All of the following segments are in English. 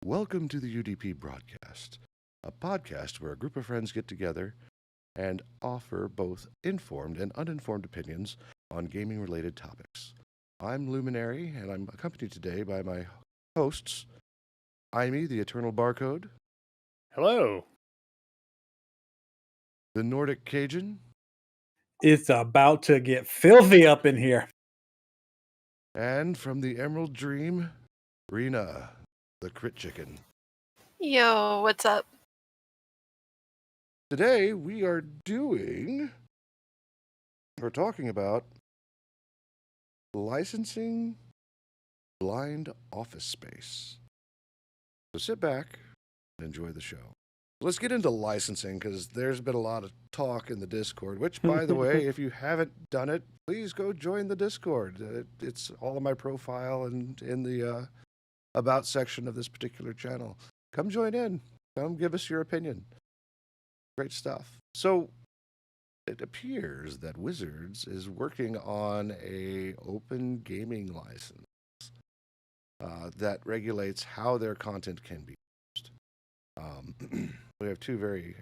Welcome to the UDP broadcast, a podcast where a group of friends get together and offer both informed and uninformed opinions on gaming-related topics. I'm Luminary, and I'm accompanied today by my hosts, Aimee, the Eternal Barcode. Hello. The Nordic Cajun. It's about to get filthy up in here. And from the Emerald Dream, Rena, the Crit Chicken. Yo, what's up? Today we're talking about licensing blind office space. So sit back and enjoy the show. Let's get into licensing because there's been a lot of talk in the Discord, which, by the way, if you haven't done it, please go join the Discord. It's all in my profile and in the About section of this particular channel. Come join in. Come give us your opinion. Great stuff. So it appears that Wizards is working on a open gaming license that regulates how their content can be used. We have two very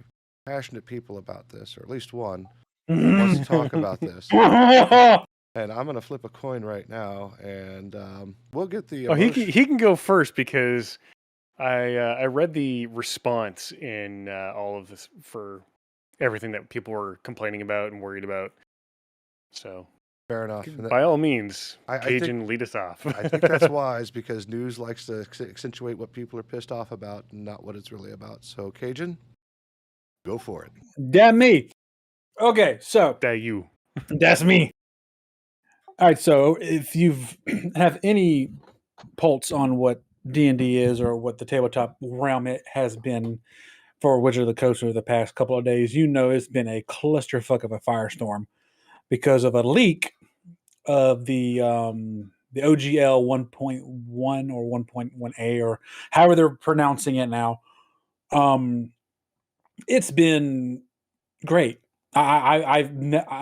passionate people about this, or at least one wants to talk about this. And I'm going to flip a coin right now, and we'll get the... Oh, he can go first because I read the response in all of this for everything that people were complaining about and worried about. So, fair enough. By all means, Cajun, think, lead us off. I think that's wise because news likes to accentuate what people are pissed off about and not what it's really about. So, Cajun, go for it. Damn me. Okay, so... That you. That's me. All right, so if you've have any pulse on what D&D is or what the tabletop realm it has been for Wizard of the Coast over the past couple of days, you know it's been a clusterfuck of a firestorm because of a leak of the OGL 1.1 or 1.1A or however they're pronouncing it now. It's been great. I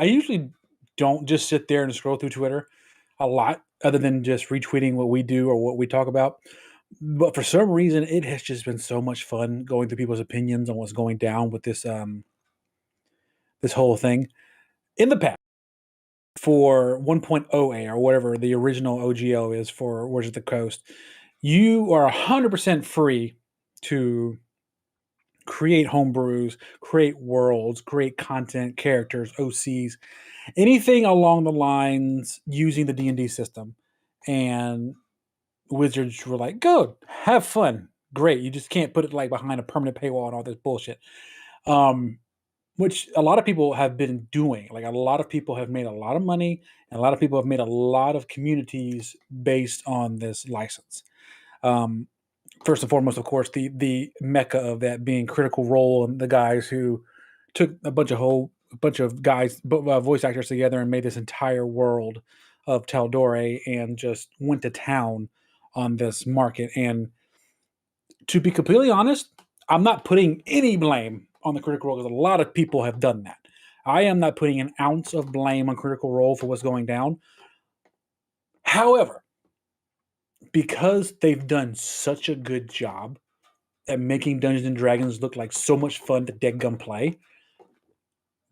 usually don't just sit there and scroll through Twitter a lot other than just retweeting what we do or what we talk about. But for some reason, it has just been so much fun going through people's opinions on what's going down with this this whole thing. In the past, for 1.0A or whatever the original OGL is for Wizards of the Coast, you are 100% free to create homebrews, create worlds, create content, characters, OCs, anything along the lines using the D&D system. And Wizards were like, go, have fun. Great. You just can't put it like behind a permanent paywall and all this bullshit. Which a lot of people have been doing. Like a lot of people have made a lot of money and a lot of people have made a lot of communities based on this license. First and foremost, of course, the mecca of that being Critical Role and the guys who took a bunch of guys, voice actors together and made this entire world of Tal'Dorei and just went to town on this market. And to be completely honest, I'm not putting any blame on the Critical Role because a lot of people have done that. I am not putting an ounce of blame on Critical Role for what's going down. However, because they've done such a good job at making Dungeons and Dragons look like so much fun to deadgum play,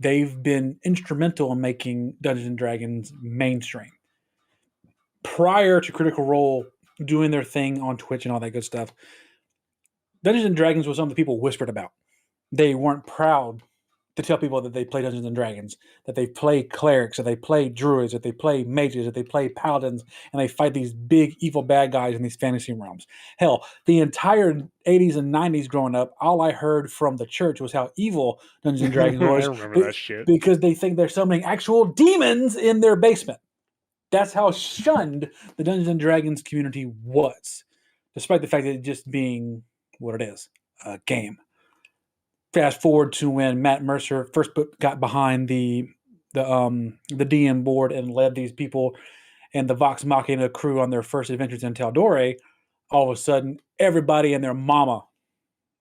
they've been instrumental in making Dungeons and Dragons mainstream. Prior to Critical Role doing their thing on Twitch and all that good stuff, Dungeons and Dragons was something people whispered about. They weren't proud to tell people that they play Dungeons and Dragons, that they play clerics, that they play druids, that they play mages, that they play paladins, and they fight these big evil bad guys in these fantasy realms. Hell, the entire 80s and 90s growing up, all I heard from the church was how evil Dungeons and Dragons was. I remember that shit. Because they think they're summoning actual demons in their basement. That's how shunned the Dungeons and Dragons community was, despite the fact that it just being what it is, a game. Fast forward to when Matt Mercer first got behind the DM board and led these people and the Vox Machina crew on their first adventures in Tal'Dorei. All of a sudden, everybody and their mama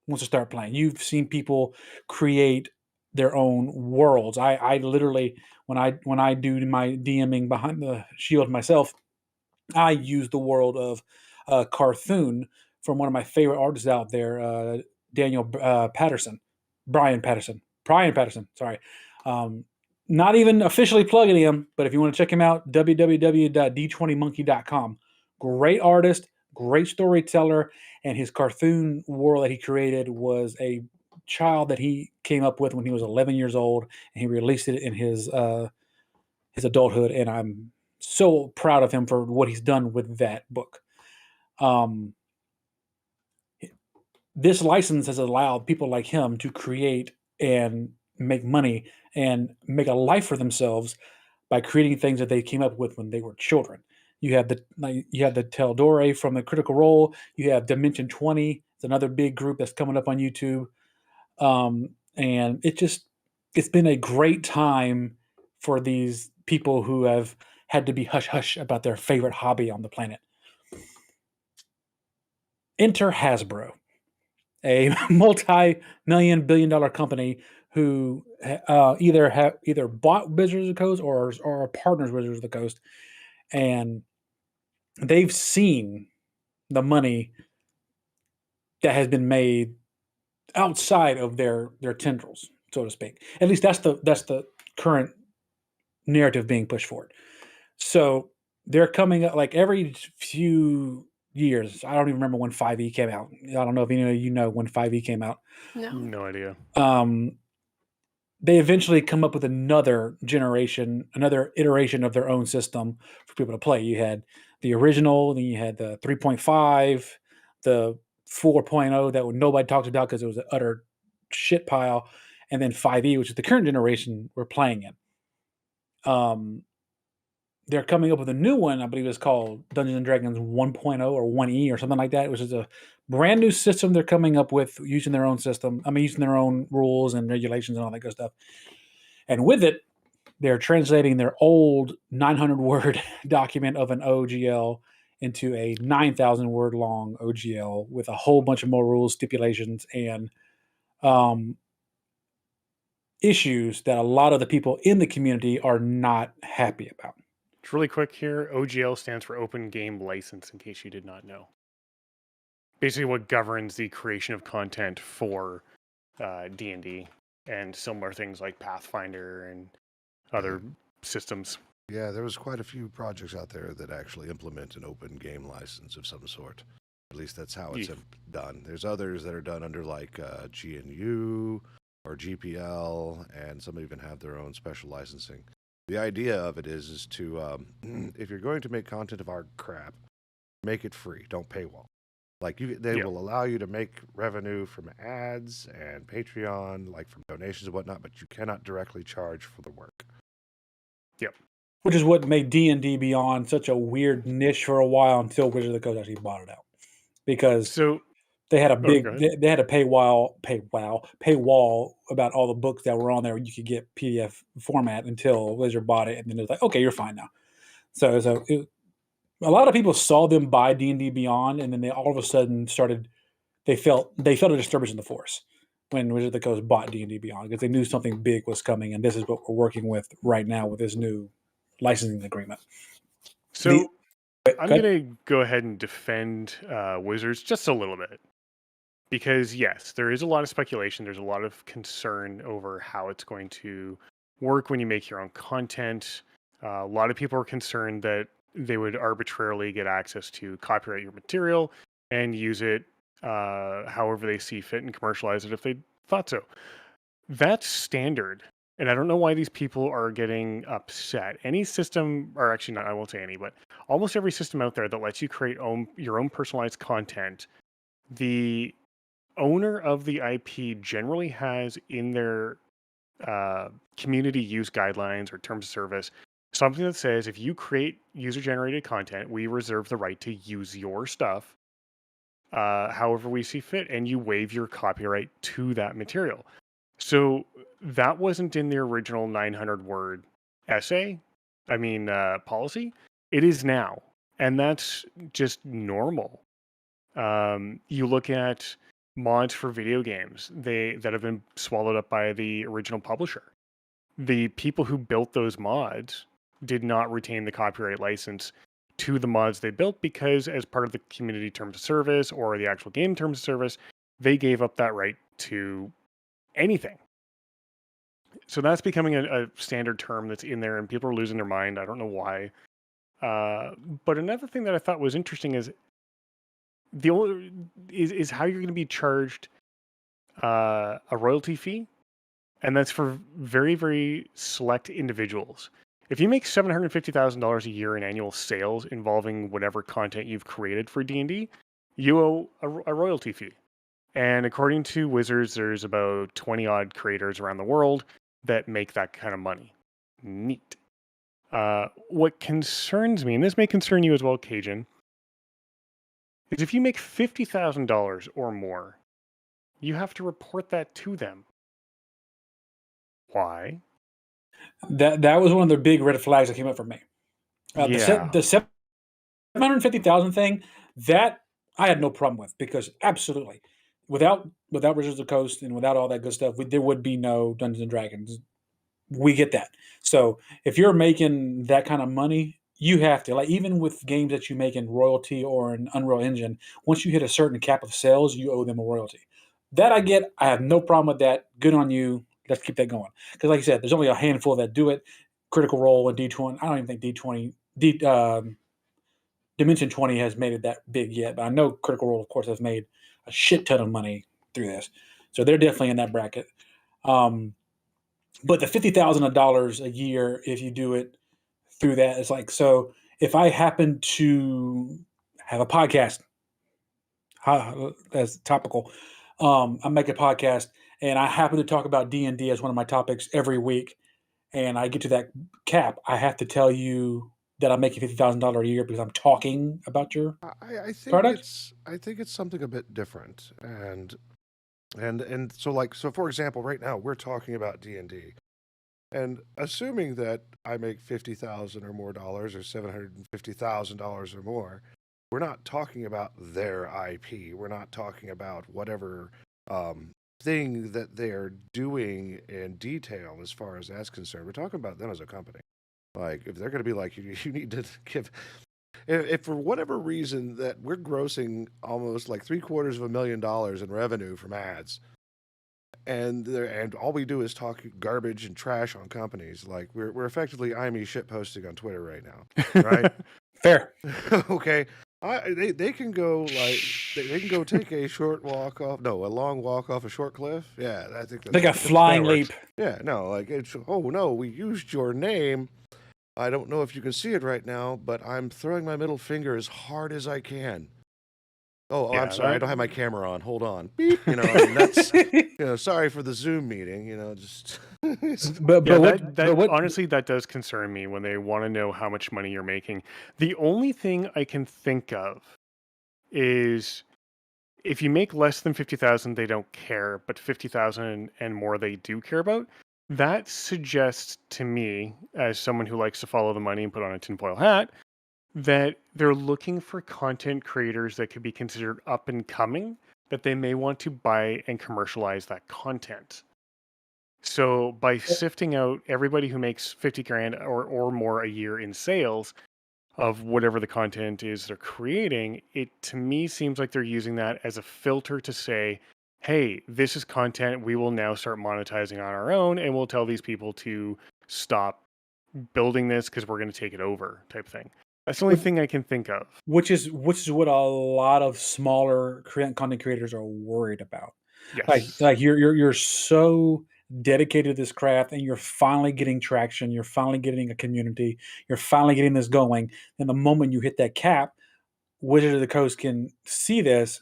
wants to start playing. You've seen people create their own worlds. I literally, when I do my DMing behind the shield myself, I use the world of Carthun from one of my favorite artists out there, Brian Patterson. Sorry. Not even officially plugging him, but if you want to check him out, www.d20monkey.com. Great artist, great storyteller, and his cartoon world that he created was a child that he came up with when he was 11 years old, and he released it in his adulthood, and I'm so proud of him for what he's done with that book. This license has allowed people like him to create and make money and make a life for themselves by creating things that they came up with when they were children. You have the Teldore from the Critical Role. You have Dimension 20. It's another big group that's coming up on YouTube. And it's been a great time for these people who have had to be hush hush about their favorite hobby on the planet. Enter Hasbro, a multi-million billion-dollar company who either bought Wizards of the Coast or are partners with Wizards of the Coast, and they've seen the money that has been made outside of their tendrils, so to speak. At least that's the current narrative being pushed forward. So they're coming up like every few years. I don't even remember when 5e came out. I don't know if any of you know when 5e came out. No. No idea. They eventually come up with another generation, another iteration of their own system for people to play. You had the original, then you had the 3.5, the 4.0 that nobody talks about because it was an utter shit pile, and then 5e, which is the current generation we're playing in. They're coming up with a new one. I believe it's called Dungeons and Dragons 1.0 or 1e or something like that, which is a brand new system they're coming up with using their own system. Using their own rules and regulations and all that good stuff. And with it, they're translating their old 900-word document of an OGL into a 9,000-word long OGL with a whole bunch of more rules, stipulations, and issues that a lot of the people in the community are not happy about. It's really quick here. OGL stands for Open Game License, in case you did not know. Basically what governs the creation of content for D&D and similar things like Pathfinder and other systems. Yeah, there was quite a few projects out there that actually implement an open game license of some sort. At least that's how it's done. There's others that are done under like GNU or GPL, and some even have their own special licensing. The idea of it is to, if you're going to make content of our crap, make it free. Don't paywall. Like they will allow you to make revenue from ads and Patreon, like from donations and whatnot, but you cannot directly charge for the work. Yep. Which is what made D&D Beyond such a weird niche for a while until Wizards of the Coast actually bought it out, because they had a big they had a paywall about all the books that were on there. You could get PDF format until Wizard bought it, and then it was like, okay, you're fine now. So a lot of people saw them buy D&D Beyond, and then they all of a sudden they felt a disturbance in the force when Wizards of the Coast bought D&D Beyond, because they knew something big was coming, and this is what we're working with right now with this new licensing agreement. So I'm going to go ahead and defend Wizards just a little bit. Because yes, there is a lot of speculation. There's a lot of concern over how it's going to work when you make your own content. A lot of people are concerned that they would arbitrarily get access to copyright your material and use it however they see fit and commercialize it if they thought so. That's standard. And I don't know why these people are getting upset. Any system, or actually not, I won't say any, but almost every system out there that lets you create your own personalized content, the owner of the IP generally has in their community use guidelines or terms of service something that says if you create user-generated content, we reserve the right to use your stuff however we see fit, and you waive your copyright to that material. So that wasn't in the original 900-word policy. It is now, and that's just normal. You look at mods for video games that have been swallowed up by the original publisher. The people who built those mods did not retain the copyright license to the mods they built because as part of the community terms of service or the actual game terms of service, they gave up that right to anything. So that's becoming a standard term that's in there and people are losing their mind. I don't know why. But another thing that I thought was interesting is is how you're going to be charged a royalty fee, and that's for very, very select individuals. If you make $750,000 a year in annual sales involving whatever content you've created for D&D, you owe a royalty fee. And according to Wizards, there's about 20 odd creators around the world that make that kind of money. Neat. What concerns me, and this may concern you as well, Cajun, is if you make $50,000 or more, you have to report that to them. Why? That was one of the big red flags that came up for me. Yeah. The 750,000 thing, that I had no problem with, because absolutely, without Wizards of the Coast and without all that good stuff, there would be no Dungeons and Dragons. We get that. So if you're making that kind of money, you have to, like, even with games that you make in royalty or an Unreal Engine, once you hit a certain cap of sales, you owe them a royalty. That I get. I have no problem with that. Good on you. Let's keep that going. Because like I said, there's only a handful that do it. Critical Role and D20. I don't even think Dimension 20 has made it that big yet, but I know Critical Role, of course, has made a shit ton of money through this. So they're definitely in that bracket. But the $50,000 a year, if you do it through that, it's like, so if I happen to have a podcast, that's topical, I make a podcast and I happen to talk about D&D as one of my topics every week, and I get to that cap, I have to tell you that I'm making $50,000 a year because I'm talking about your I think product? I think it's something a bit different, and so for example, right now we're talking about D&D, and assuming that I make $50,000 or more dollars, or $750,000 or more, we're not talking about their IP. We're not talking about whatever thing that they're doing in detail as far as that's concerned. We're talking about them as a company. Like, if they're going to be like, you need to give, if for whatever reason that we're grossing almost like $750,000 in revenue from ads, and all we do is talk garbage and trash on companies, like we're effectively IME shit posting on Twitter right now, right? Fair. Okay. They can go like they can go take a long walk off a short cliff. Yeah, I think that's Like a flying leap. Yeah, no, like oh no, we used your name. I don't know if you can see it right now, but I'm throwing my middle finger as hard as I can. Oh, Yeah, I'm sorry, I don't have my camera on. Hold on. Beep. I mean, that's sorry for the Zoom meeting. Just. But honestly, that does concern me when they want to know how much money you're making. The only thing I can think of is if you make less than 50,000, they don't care, but 50,000 and more they do care about. That suggests to me, as someone who likes to follow the money and put on a tinfoil hat, that they're looking for content creators that could be considered up and coming, that they may want to buy and commercialize that content. So by sifting out everybody who makes 50 grand or more a year in sales of whatever the content is they're creating, it to me seems like they're using that as a filter to say, hey, this is content we will now start monetizing on our own, and we'll tell these people to stop building this because we're going to take it over, type thing. That's the only thing I can think of. Which is what a lot of smaller content creators are worried about. Yes. Like you're so dedicated to this craft, and you're finally getting traction. You're finally getting a community. You're finally getting this going. And the moment you hit that cap, Wizard of the Coast can see this,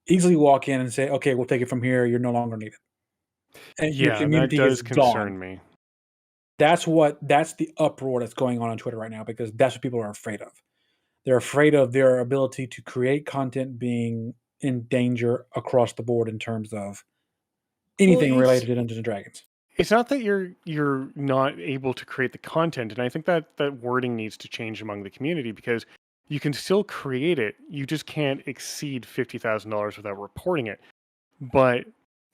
easily walk in and say, "Okay, we'll take it from here. You're no longer needed." And your community that does is concern gone. me. That's the uproar that's going on Twitter right now, because that's what people are afraid of. They're afraid of their ability to create content being in danger across the board in terms of anything related to Dungeons and Dragons. It's not that you're not able to create the content, and I think that wording needs to change among the community, because you can still create it. You just can't exceed $50,000 without reporting it. But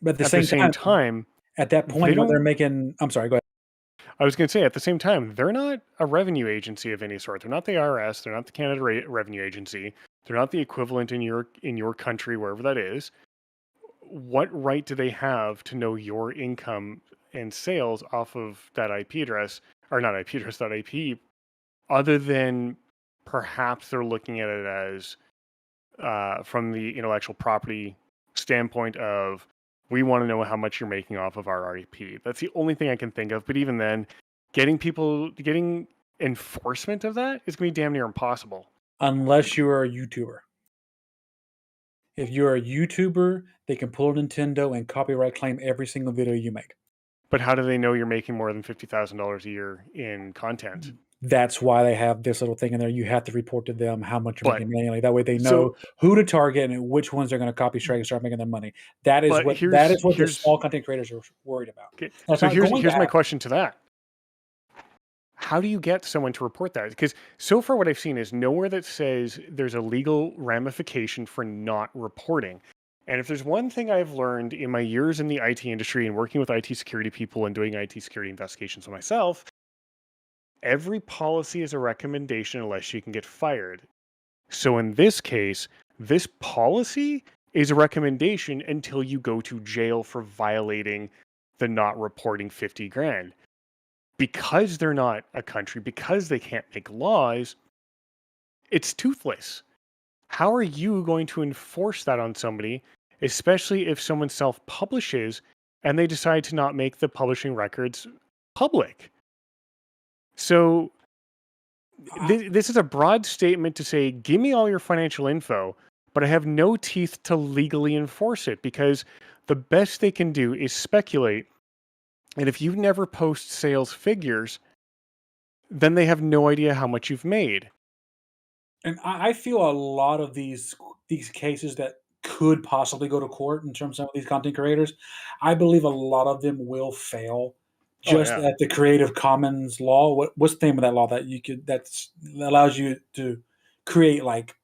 at the same time, at that point when they're making, I'm sorry, go ahead. I was going to say, at the same time, they're not a revenue agency of any sort. They're not the IRS. They're not the Canada Revenue Agency. They're not the equivalent in your country, wherever that is. What right do they have to know your income and sales off of that IP address, or not IP address, that IP, other than perhaps they're looking at it as from the intellectual property standpoint of, we want to know how much you're making off of our IP. That's the only thing I can think of. But even then, getting enforcement of that is going to be damn near impossible. Unless you're a YouTuber. If you're a YouTuber, they can pull a Nintendo and copyright claim every single video you make. But how do they know you're making more than $50,000 a year in content? That's why they have this little thing in there. You have to report to them how much you're But- making manually. That way they know who to target and which ones they're going to copy strike and start making their money. That is what the small content creators are worried about. Okay. So here's my question to that. How do you get someone to report that? Because so far what I've seen is nowhere that says there's a legal ramification for not reporting. And if there's one thing I've learned in my years in the IT industry and working with IT security people and doing IT security investigations myself, every policy is a recommendation unless you can get fired. So in this case, this policy is a recommendation until you go to jail for violating the not reporting 50 grand. Because they're not a country, because they can't make laws, it's toothless. How are you going to enforce that on somebody, especially if someone self-publishes and they decide to not make the publishing records public? So this is a broad statement to say, give me all your financial info, but I have no teeth to legally enforce it, because the best they can do is speculate. And if you never post sales figures, then they have no idea how much you've made. And I feel a lot of these cases that could possibly go to court in terms of these content creators, I believe a lot of them will fail just at the Creative Commons law. What's the name of that law that that allows you to create like?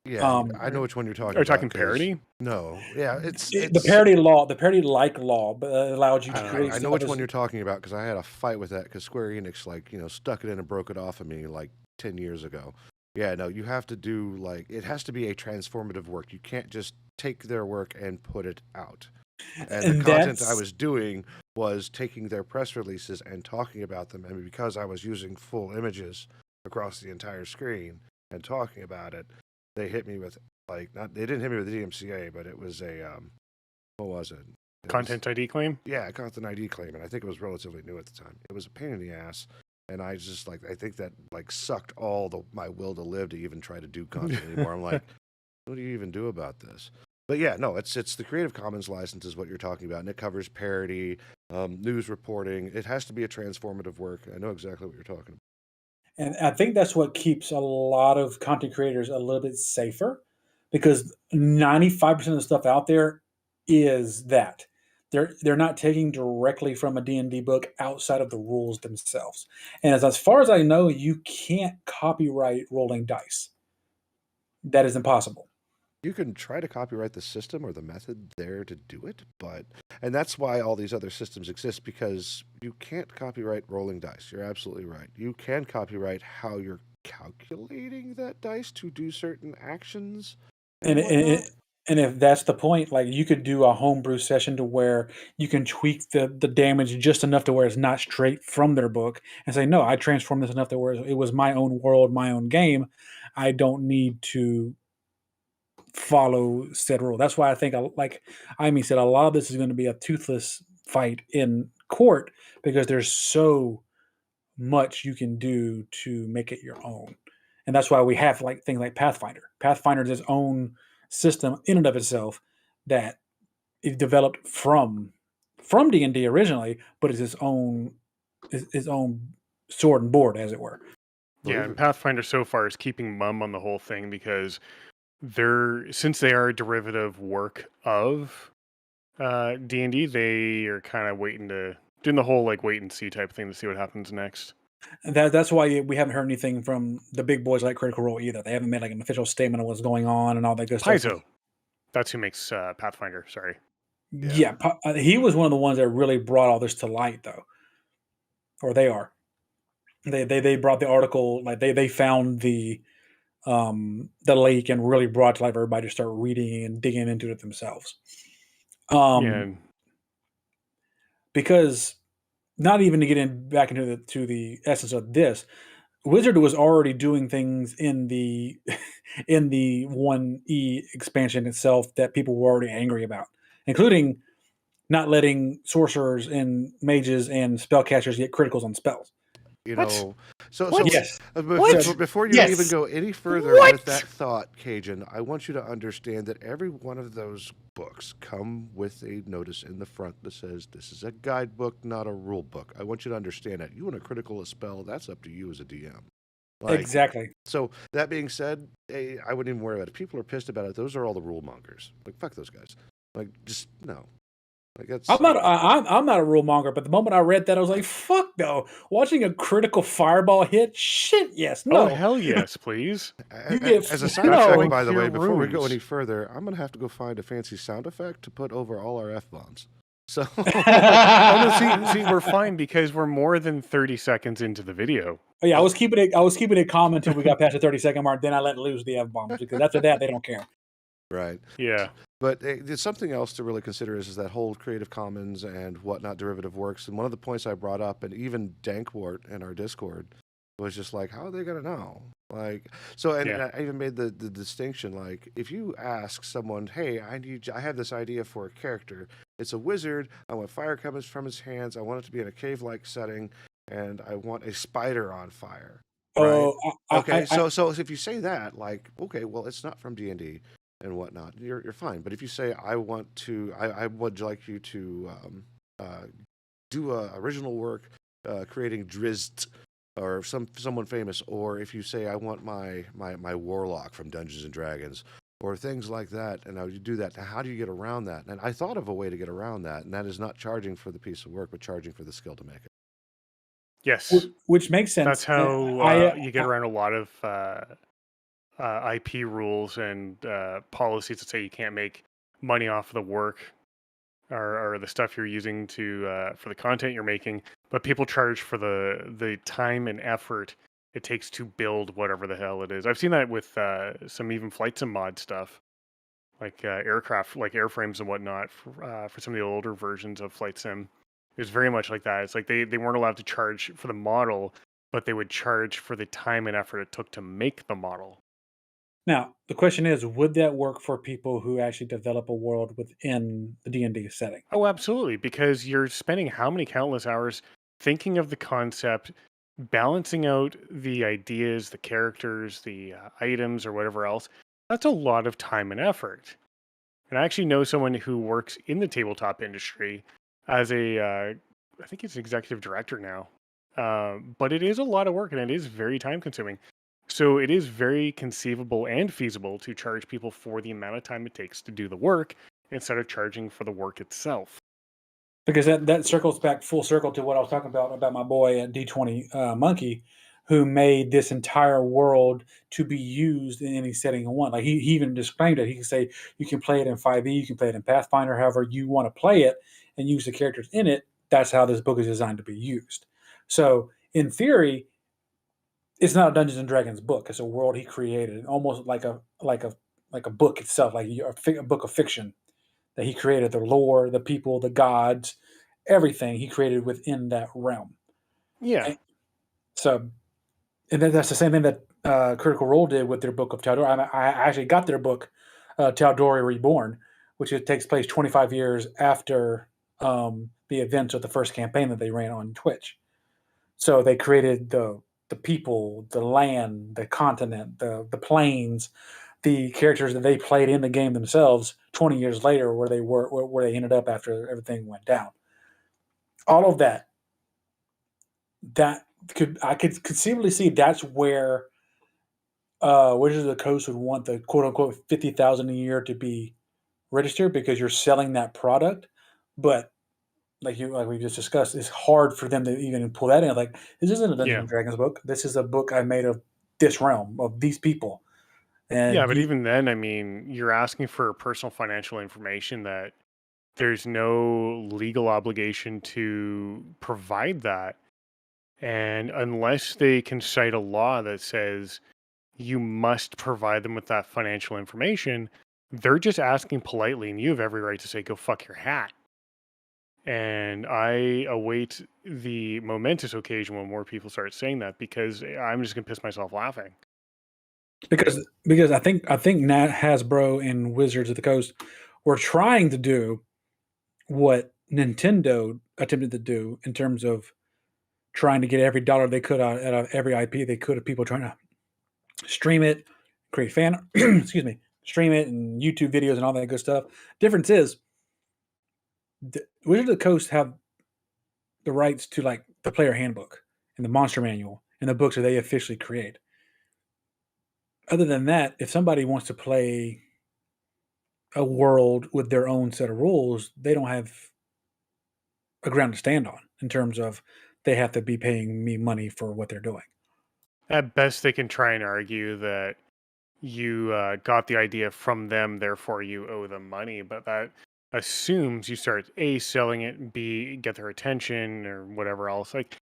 Yeah, I know which one you're talking about. Are you talking parody? No, yeah, it's the parody law, the parody-like law, but allows you to create. I know which one you're talking about because I had a fight with that because Square Enix, stuck it in and broke it off of me like 10 years ago. Yeah, no, you have to do it has to be a transformative work. You can't just take their work and put it out. And the content I was doing was taking their press releases and talking about them. And because I was using full images across the entire screen and talking about it, they hit me with they didn't hit me with the DMCA, but it was a what was it? Content ID claim? Yeah, content ID claim, and I think it was relatively new at the time. It was a pain in the ass, and I just I think that sucked all my will to live to even try to do content anymore. I'm like, what do you even do about this? But yeah, no, it's the Creative Commons license is what you're talking about, and it covers parody, news reporting. It has to be a transformative work. I know exactly what you're talking about. And I think that's what keeps a lot of content creators a little bit safer, because 95% of the stuff out there is that they're not taking directly from a D&D book outside of the rules themselves. And as far as I know, you can't copyright rolling dice. That is impossible. You can try to copyright the system or the method there to do it, and that's why all these other systems exist, because you can't copyright rolling dice. You're absolutely right. You can copyright how you're calculating that dice to do certain actions. And if that's the point, you could do a homebrew session to where you can tweak the damage just enough to where it's not straight from their book, and say, no, I transformed this enough to where it was my own world, my own game. I don't need to follow said rule. That's why I think, like Amy said, a lot of this is going to be a toothless fight in court, because there's so much you can do to make it your own. And that's why we have things like Pathfinder. Pathfinder is its own system in and of itself that is developed from D&D originally, but is its own sword and board, as it were. Yeah, and Pathfinder so far is keeping mum on the whole thing, because since they are a derivative work of D&D, they are kind of doing the whole wait and see type thing to see what happens next. And that's why we haven't heard anything from the big boys like Critical Role either. They haven't made an official statement of what's going on and all that good stuff. Paizo, that's who makes Pathfinder. Sorry. Yeah, he was one of the ones that really brought all this to light, though. or they are. They brought the article, like they found the leak and really brought to life everybody to start reading and digging into it themselves. Yeah. Because not even to get back into the essence of this, Wizard was already doing things in the in the 1E expansion itself that people were already angry about, including not letting sorcerers and mages and spellcasters get criticals on spells. You What? know, so What? Yes. What? before you Yes. even go any further What? with that thought, Cajun, I want you to understand that every one of those books come with a notice in the front that says this is a guidebook, not a rule book. I want you to understand that. You want to critical a spell, that's up to you as a DM. Like, Exactly. So that being said, I wouldn't even worry about it. If people are pissed about it, those are all the rule mongers. Like, fuck those guys. Like, just no. Like, that's I'm not a rule monger, but the moment I read that, I was like, "Fuck no!" Watching a critical fireball hit, shit, yes, Oh, no. hell yes, please. You get as a side no. effect, going by the through way, before we go rooms. any further, I'm gonna have to go find a fancy sound effect to put over all our F bombs. So Oh no, see, we're fine because we're more than 30 seconds into the video. Yeah, I was keeping it calm until we got past the 30-second mark. Then I let loose the F bombs because after that they don't care. right. Yeah. But there's something else to really consider is that whole Creative Commons and whatnot derivative works. And one of the points I brought up, and even Dankwart in our Discord, was just like, how are they going to know? Like, so, and Yeah. I even made the distinction, like, if you ask someone, hey, I have this idea for a character. It's a wizard. I want fire coming from his hands. I want it to be in a cave-like setting, and I want a spider on fire. Right? Oh, Okay, so if you say that, like, okay, well, it's not from D&D and whatnot, you're fine. But if you say, I would like you to do original work, creating Drizzt or someone famous, or if you say, I want my warlock from Dungeons and Dragons, or things like that, and now you do that. Now, how do you get around that? And I thought of a way to get around that, and that is not charging for the piece of work, but charging for the skill to make it. Yes. which makes sense. That's how And you get around a lot of IP rules and policies that say you can't make money off of the work or the stuff you're using to for the content you're making, but people charge for the time and effort it takes to build whatever the hell it is. I've seen that with some even flight sim mod stuff, like aircraft, like airframes and whatnot for some of the older versions of flight sim. It was very much like that. It's like they weren't allowed to charge for the model, but they would charge for the time and effort it took to make the model. Now, the question is, would that work for people who actually develop a world within the D&D setting? Oh, absolutely, because you're spending how many countless hours thinking of the concept, balancing out the ideas, the characters, the items, or whatever else. That's a lot of time and effort. And I actually know someone who works in the tabletop industry as I think he's an executive director now. But it is a lot of work and it is very time consuming. So it is very conceivable and feasible to charge people for the amount of time it takes to do the work instead of charging for the work itself. Because that circles back full circle to what I was talking about my boy at D20 Monkey, who made this entire world to be used in any setting you want. Like he even disclaimed it. He can say you can play it in 5e, you can play it in Pathfinder, however you want to play it and use the characters in it. That's how this book is designed to be used. So in theory, it's not a Dungeons and Dragons book. It's a world he created, almost like a book itself, like a book of fiction that he created. The lore, the people, the gods, everything he created within that realm. Yeah. And so, and that's the same thing that Critical Role did with their book of Tal'Dorei. I actually got their book, Tal'Dorei Reborn, which it takes place 25 years after the events of the first campaign that they ran on Twitch. So they created the people, the land, the continent, the planes, the characters that they played in the game themselves 20 years later, where they ended up after everything went down. All of that I could conceivably see that's where Wizards of the Coast would want the quote unquote 50,000 a year to be registered because you're selling that product. But like we just discussed, it's hard for them to even pull that in. Like, this isn't a Dungeons Yeah. and Dragons book. This is a book I made of this realm, of these people. And Yeah, but even then, I mean, you're asking for personal financial information that there's no legal obligation to provide that. And unless they can cite a law that says you must provide them with that financial information, they're just asking politely, and you have every right to say, go fuck your hat. And I await the momentous occasion when more people start saying that, because I'm just gonna piss myself laughing. Because I think Nat Hasbro and Wizards of the Coast were trying to do what Nintendo attempted to do in terms of trying to get every dollar they could out of every IP they could of people trying to stream it, create fan, excuse me, stream it and YouTube videos and all that good stuff. Difference is, Wizards of the Coast have the rights to like the player handbook and the monster manual and the books that they officially create. Other than that, if somebody wants to play a world with their own set of rules, they don't have a ground to stand on in terms of they have to be paying me money for what they're doing. At best, they can try and argue that you got the idea from them, therefore you owe them money, but that assumes you start A, selling it, B, get their attention, or whatever else. Like,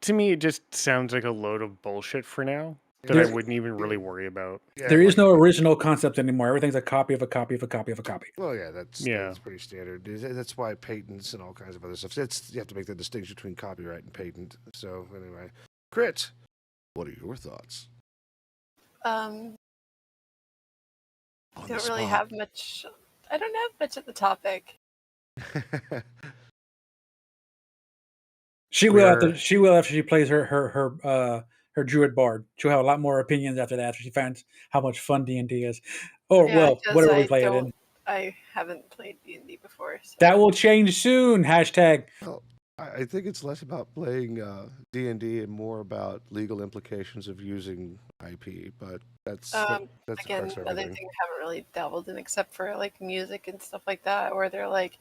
to me, it just sounds like a load of bullshit for now that I wouldn't even really worry about. Yeah, there is no original concept anymore. Everything's a copy of a copy of a copy of a copy. Well, yeah, that's pretty standard. That's why patents and all kinds of other stuff. You have to make the distinction between copyright and patent. So anyway, Crit, what are your thoughts? I don't really have much. I don't have much at the topic. She will after she plays her druid bard. She'll have a lot more opinions after that. After she finds how much fun D&D is. Oh Yeah, well, because whatever we play it in. I haven't played D&D before. So. That will change soon. Hashtag. Well, I think it's less about playing D&D and more about legal implications of using IP. But that's again another thing I haven't really dabbled in, except for like music and stuff like that, where they're like,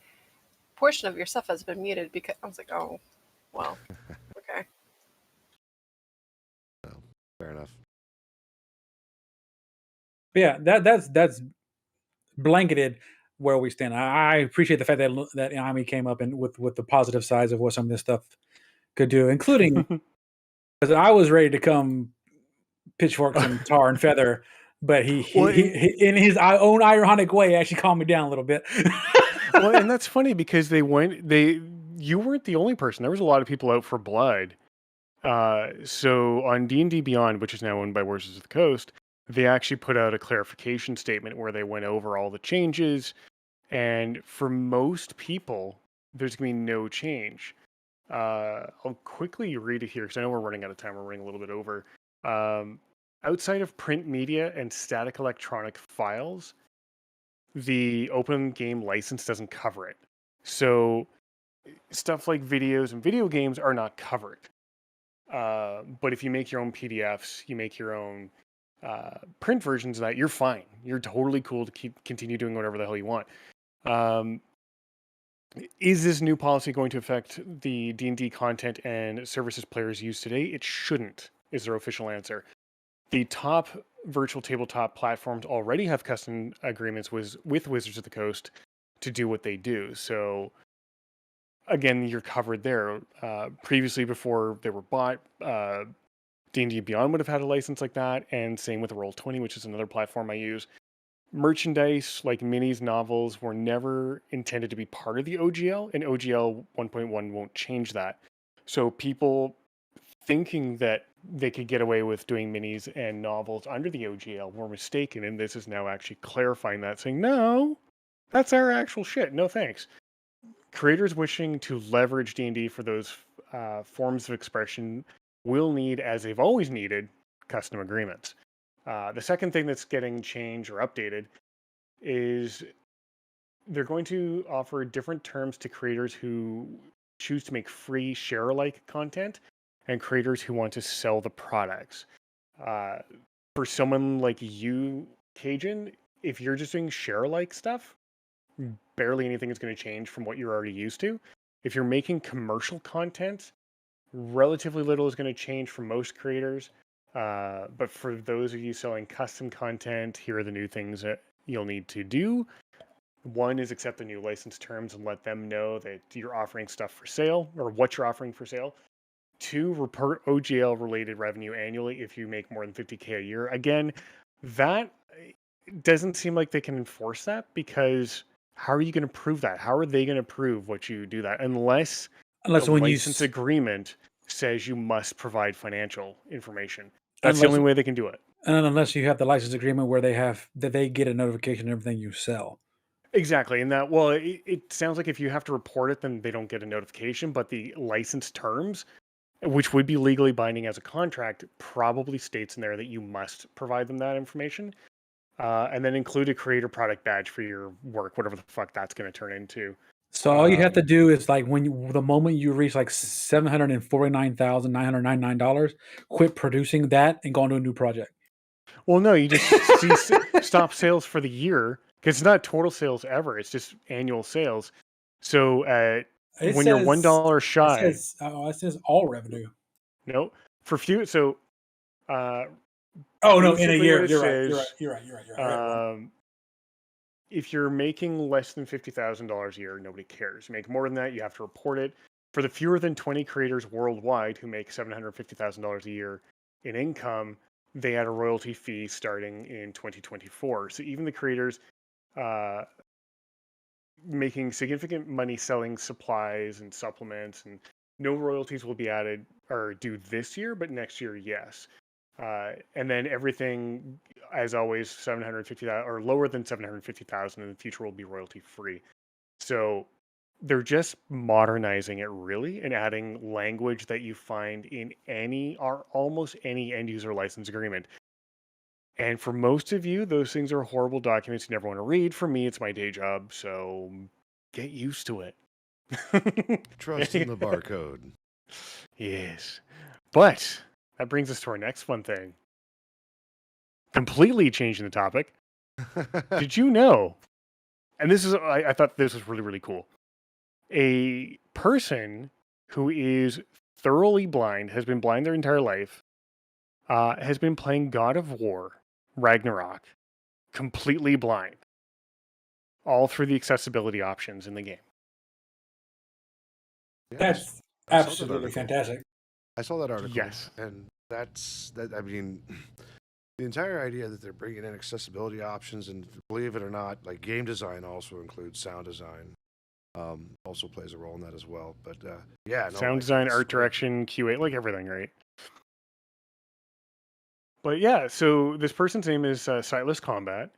portion of your stuff has been muted, because I was like, oh, well, okay. Oh, fair enough. But yeah, that's blanketed where we stand. I appreciate the fact that Ami came up and with the positive sides of what some of this stuff could do, including because I was ready to come pitchforks and tar and feather, but he in his own ironic way actually calmed me down a little bit. Well, and that's funny because you weren't the only person. There was a lot of people out for blood. So on D&D Beyond, which is now owned by Wizards of the Coast, they actually put out a clarification statement where they went over all the changes. And for most people, there's going to be no change. I'll quickly read it here because I know we're running out of time. We're running a little bit over. Outside of print media and static electronic files, the open game license doesn't cover it. So stuff like videos and video games are not covered. But if you make your own PDFs, you make your own print versions of that, you're fine. You're totally cool to continue doing whatever the hell you want. Is this new policy going to affect the D&D content and services players use today? It shouldn't, is their official answer. The top virtual tabletop platforms already have custom agreements with Wizards of the Coast to do what they do. So again, you're covered there. Previously, before they were bought, D&D Beyond would have had a license like that, and same with Roll20, which is another platform I use. Merchandise like minis, novels were never intended to be part of the OGL, and OGL 1.1 won't change that. So people thinking that they could get away with doing minis and novels under the OGL were mistaken, and this is now actually clarifying that, saying, no, that's our actual shit. No thanks. Creators wishing to leverage D&D for those forms of expression will need, as they've always needed, custom agreements. The second thing that's getting changed or updated is they're going to offer different terms to creators who choose to make free share-alike content and creators who want to sell the products. For someone like you, Cajun, if you're just doing share-alike stuff, barely anything is going to change from what you're already used to. If you're making commercial content, relatively little is going to change for most creators. But for those of you selling custom content, here are the new things that you'll need to do. One is accept the new license terms and let them know that you're offering stuff for sale or what you're offering for sale. 2, report OGL related revenue annually if you make more than 50K a year. Again, that doesn't seem like they can enforce that, because how are you going to prove that? How are they going to prove what you do that unless the when license agreement says you must provide financial information? That's unless, the only way they can do it. And unless you have the license agreement where they get a notification of everything you sell. Exactly. And that, well, it sounds like if you have to report it, then they don't get a notification, but the license terms, which would be legally binding as a contract, probably states in there that you must provide them that information. And then include a creator product badge for your work, whatever the fuck that's going to turn into. So all you have to do is, like, the moment you reach like $749,999, quit producing that and go on to a new project. Well, no, you just stop sales for the year, because it's not total sales ever. It's just annual sales. So when you're $1 shy, it says all revenue. No, for few. So oh no, in a basically year. what it You're right. says, You're right. if you're making less than $50,000 a year, nobody cares. You make more than that, you have to report it. For the fewer than 20 creators worldwide who make $750,000 a year in income, they had a royalty fee starting in 2024. So even the creators making significant money selling supplies and supplements, and no royalties will be added or due this year, but next year, yes. And then everything, as always, 750,000 or lower than 750,000 in the future will be royalty free. So they're just modernizing it really and adding language that you find in any or almost any end user license agreement. And for most of you, those things are horrible documents you never want to read. For me, it's my day job, so get used to it. Trust in the barcode. Yes. But that brings us to our next fun thing. Completely changing the topic. Did you know, and this is, I thought this was really, really cool. A person who is thoroughly blind, has been blind their entire life, has been playing God of War, Ragnarok, completely blind, all through the accessibility options in the game. That's absolutely fantastic. I saw that article. Yes. And I mean, the entire idea that they're bringing in accessibility options, and believe it or not, like game design also includes sound design. Also plays a role in that as well. But yeah, sound design, art direction, QA, like everything, right? But yeah, so this person's name is SightlessKombat,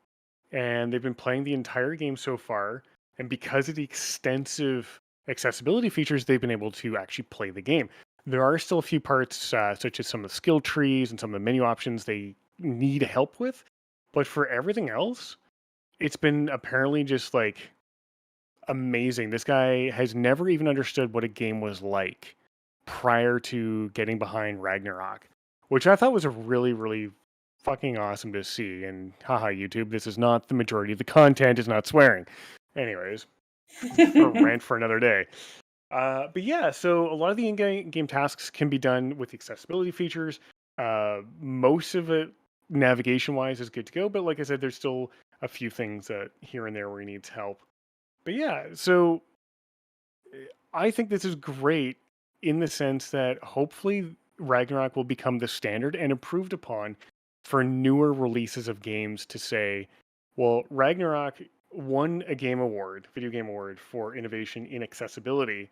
and they've been playing the entire game so far. And because of the extensive accessibility features, they've been able to actually play the game. There are still a few parts, such as some of the skill trees and some of the menu options they need help with. But for everything else, it's been apparently just like amazing. This guy has never even understood what a game was like prior to getting behind Ragnarok, which I thought was a really, really fucking awesome to see. And haha, YouTube, this is not the majority of the content, is not swearing. Anyways, a rant for another day. But yeah, so a lot of the in-game tasks can be done with accessibility features. Most of it, navigation-wise, is good to go. But like I said, there's still a few things here and there where he needs help. But yeah, so I think this is great in the sense that hopefully Ragnarok will become the standard and improved upon for newer releases of games to say, well, Ragnarok won a video game award for innovation in accessibility.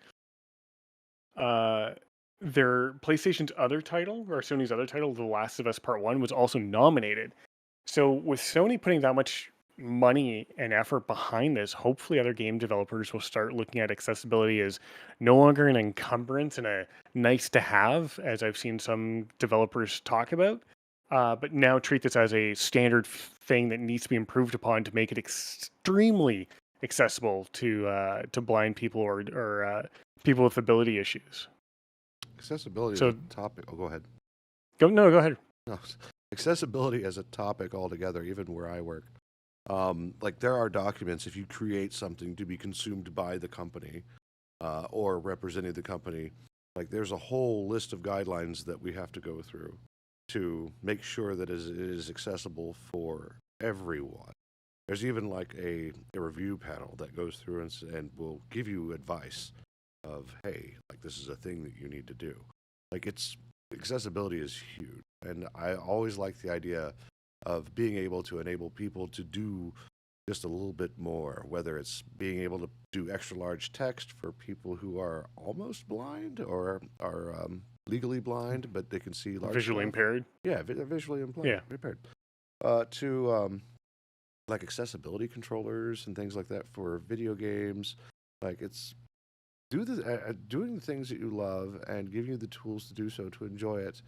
Their PlayStation's other title, or Sony's other title, The Last of Us Part 1, was also nominated. So with Sony putting that much money and effort behind this, hopefully other game developers will start looking at accessibility as no longer an encumbrance and a nice to have, as I've seen some developers talk about, but now treat this as a standard thing that needs to be improved upon to make it extremely accessible to blind people or people with ability issues. Accessibility is a topic. Oh, go ahead. Go ahead. No, accessibility as a topic altogether, even where I work. Like there are documents, if you create something to be consumed by the company or representing the company, like there's a whole list of guidelines that we have to go through to make sure that it is accessible for everyone. There's even like a review panel that goes through and will give you advice of, hey, like this is a thing that you need to do. like it's accessibility is huge, and I always like the idea of being able to enable people to do just a little bit more, whether it's being able to do extra large text for people who are almost blind or are legally blind, but they can see large Visually stuff. impaired. Yeah, visually impaired. To like accessibility controllers and things like that for video games. Like it's doing the things that you love and giving you the tools to do so to enjoy it,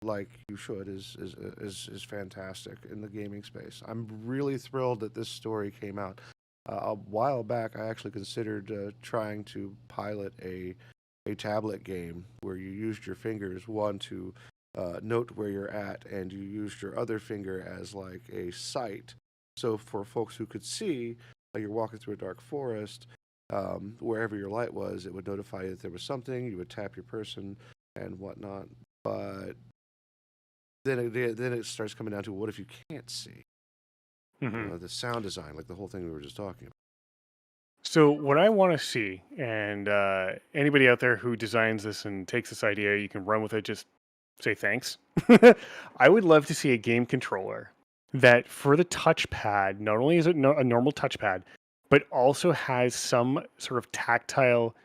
like you should is fantastic in the gaming space. I'm really thrilled that this story came out. A while back, I actually considered trying to pilot a tablet game where you used your fingers, one to note where you're at, and you used your other finger as like a sight. So for folks who could see, like you're walking through a dark forest, wherever your light was, it would notify you that there was something. You would tap your person and whatnot. But then it starts coming down to what if you can't see? The sound design, like the whole thing we were just talking about. So what I want to see, and anybody out there who designs this and takes this idea, you can run with it. Just say thanks. I would love to see a game controller that, for the touchpad, not only is it a normal touchpad, but also has some sort of tactile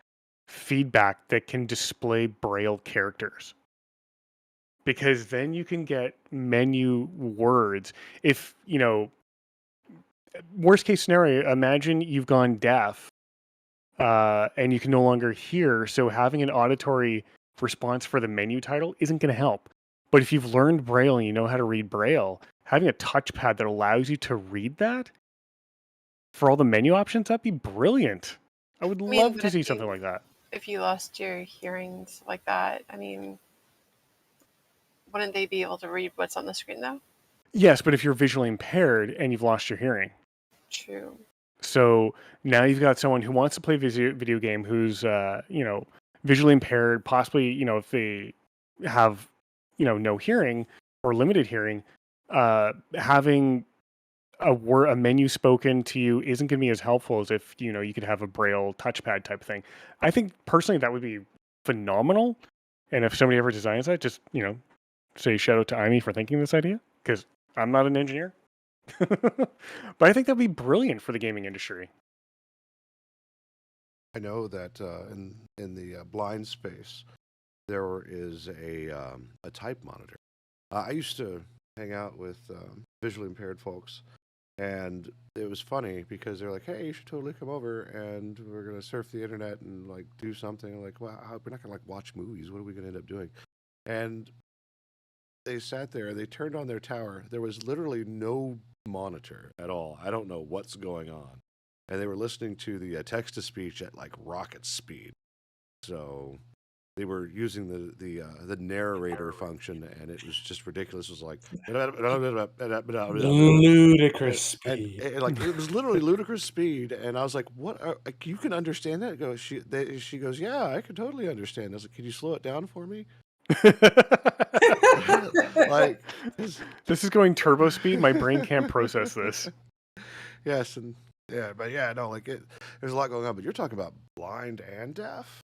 feedback that can display Braille characters. Because then you can get menu words. If, worst case scenario, imagine you've gone deaf and you can no longer hear. So having an auditory response for the menu title isn't going to help. But if you've learned Braille and you know how to read Braille, having a touchpad that allows you to read that for all the menu options, that'd be brilliant. I would love to see something like that. If you lost your hearing like that, I mean, wouldn't they be able to read what's on the screen though? Yes, but if you're visually impaired and you've lost your hearing. True. So now you've got someone who wants to play video game who's, visually impaired, possibly, if they have, no hearing or limited hearing, having a menu spoken to you isn't going to be as helpful as if, you could have a Braille touchpad type of thing. I think personally that would be phenomenal. And if somebody ever designs that, just, say shout out to Amy for thinking this idea, because I'm not an engineer. But I think that'd be brilliant for the gaming industry. I know that in the blind space, there is a type monitor. I used to hang out with visually impaired folks, and it was funny because they're like, "Hey, you should totally come over, and we're gonna surf the internet and like do something." I'm like, "Well, we're not gonna like watch movies. What are we gonna end up doing?" And they sat there. They turned on their tower. There was literally no monitor at all. I don't know what's going on. And they were listening to the text-to-speech at like rocket speed. So they were using the narrator function, and it was just ridiculous. It was like Ludicrous speed. and like it was literally ludicrous speed. And I was like, "What? Like, you can understand that?" She goes, "Yeah, I can totally understand." I was like, "Can you slow it down for me?" Like this is going turbo speed. My brain can't process this. Yes, and yeah, but yeah, no, like there's a lot going on. But you're talking about blind and deaf.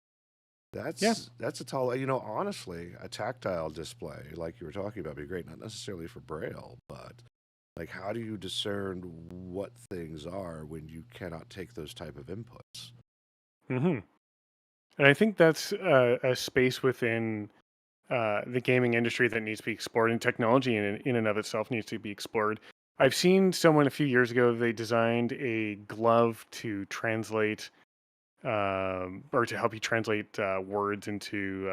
That's a tall. Honestly, a tactile display like you were talking about would be great. Not necessarily for Braille, but like, how do you discern what things are when you cannot take those type of inputs? Mm-hmm. And I think that's a space within the gaming industry that needs to be explored, and technology in and of itself needs to be explored. I've seen someone a few years ago, they designed a glove to translate or to help you translate words into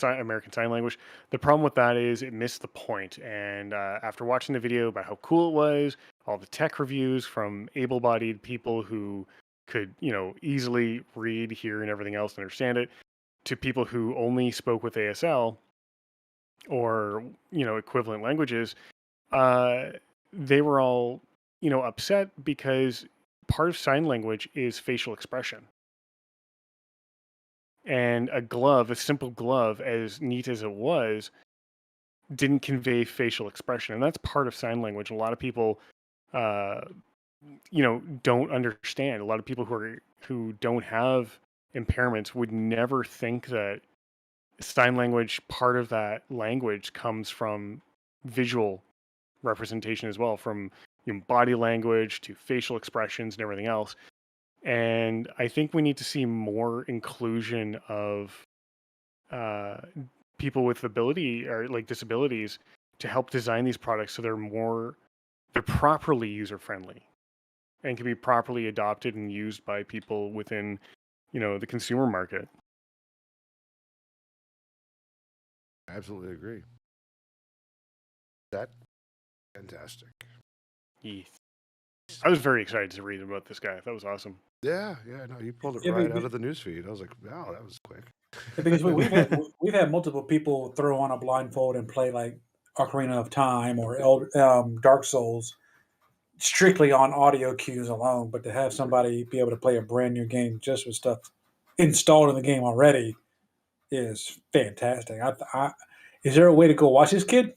American Sign Language. The problem with that is it missed the point. And after watching the video about how cool it was, all the tech reviews from able-bodied people who could, easily read, hear, and everything else and understand it, to people who only spoke with ASL or, equivalent languages, they were all, upset because part of sign language is facial expression. And a simple glove, as neat as it was, didn't convey facial expression. And that's part of sign language. A lot of people, don't understand. A lot of people who don't have impairments would never think that sign language, part of that language comes from visual representation as well, from body language to facial expressions and everything else. And I think we need to see more inclusion of people with ability or like disabilities to help design these products so they're properly user friendly and can be properly adopted and used by people within the consumer market. I absolutely agree. That fantastic. Yes. I was very excited to read about this guy. That was awesome. Yeah, no, you pulled it Yeah, right out of the newsfeed. I was like, wow, that was quick. Because we've had multiple people throw on a blindfold and play like Ocarina of Time or Dark Souls strictly on audio cues alone, but to have somebody be able to play a brand new game just with stuff installed in the game already is fantastic. Is there a way to go watch this kid?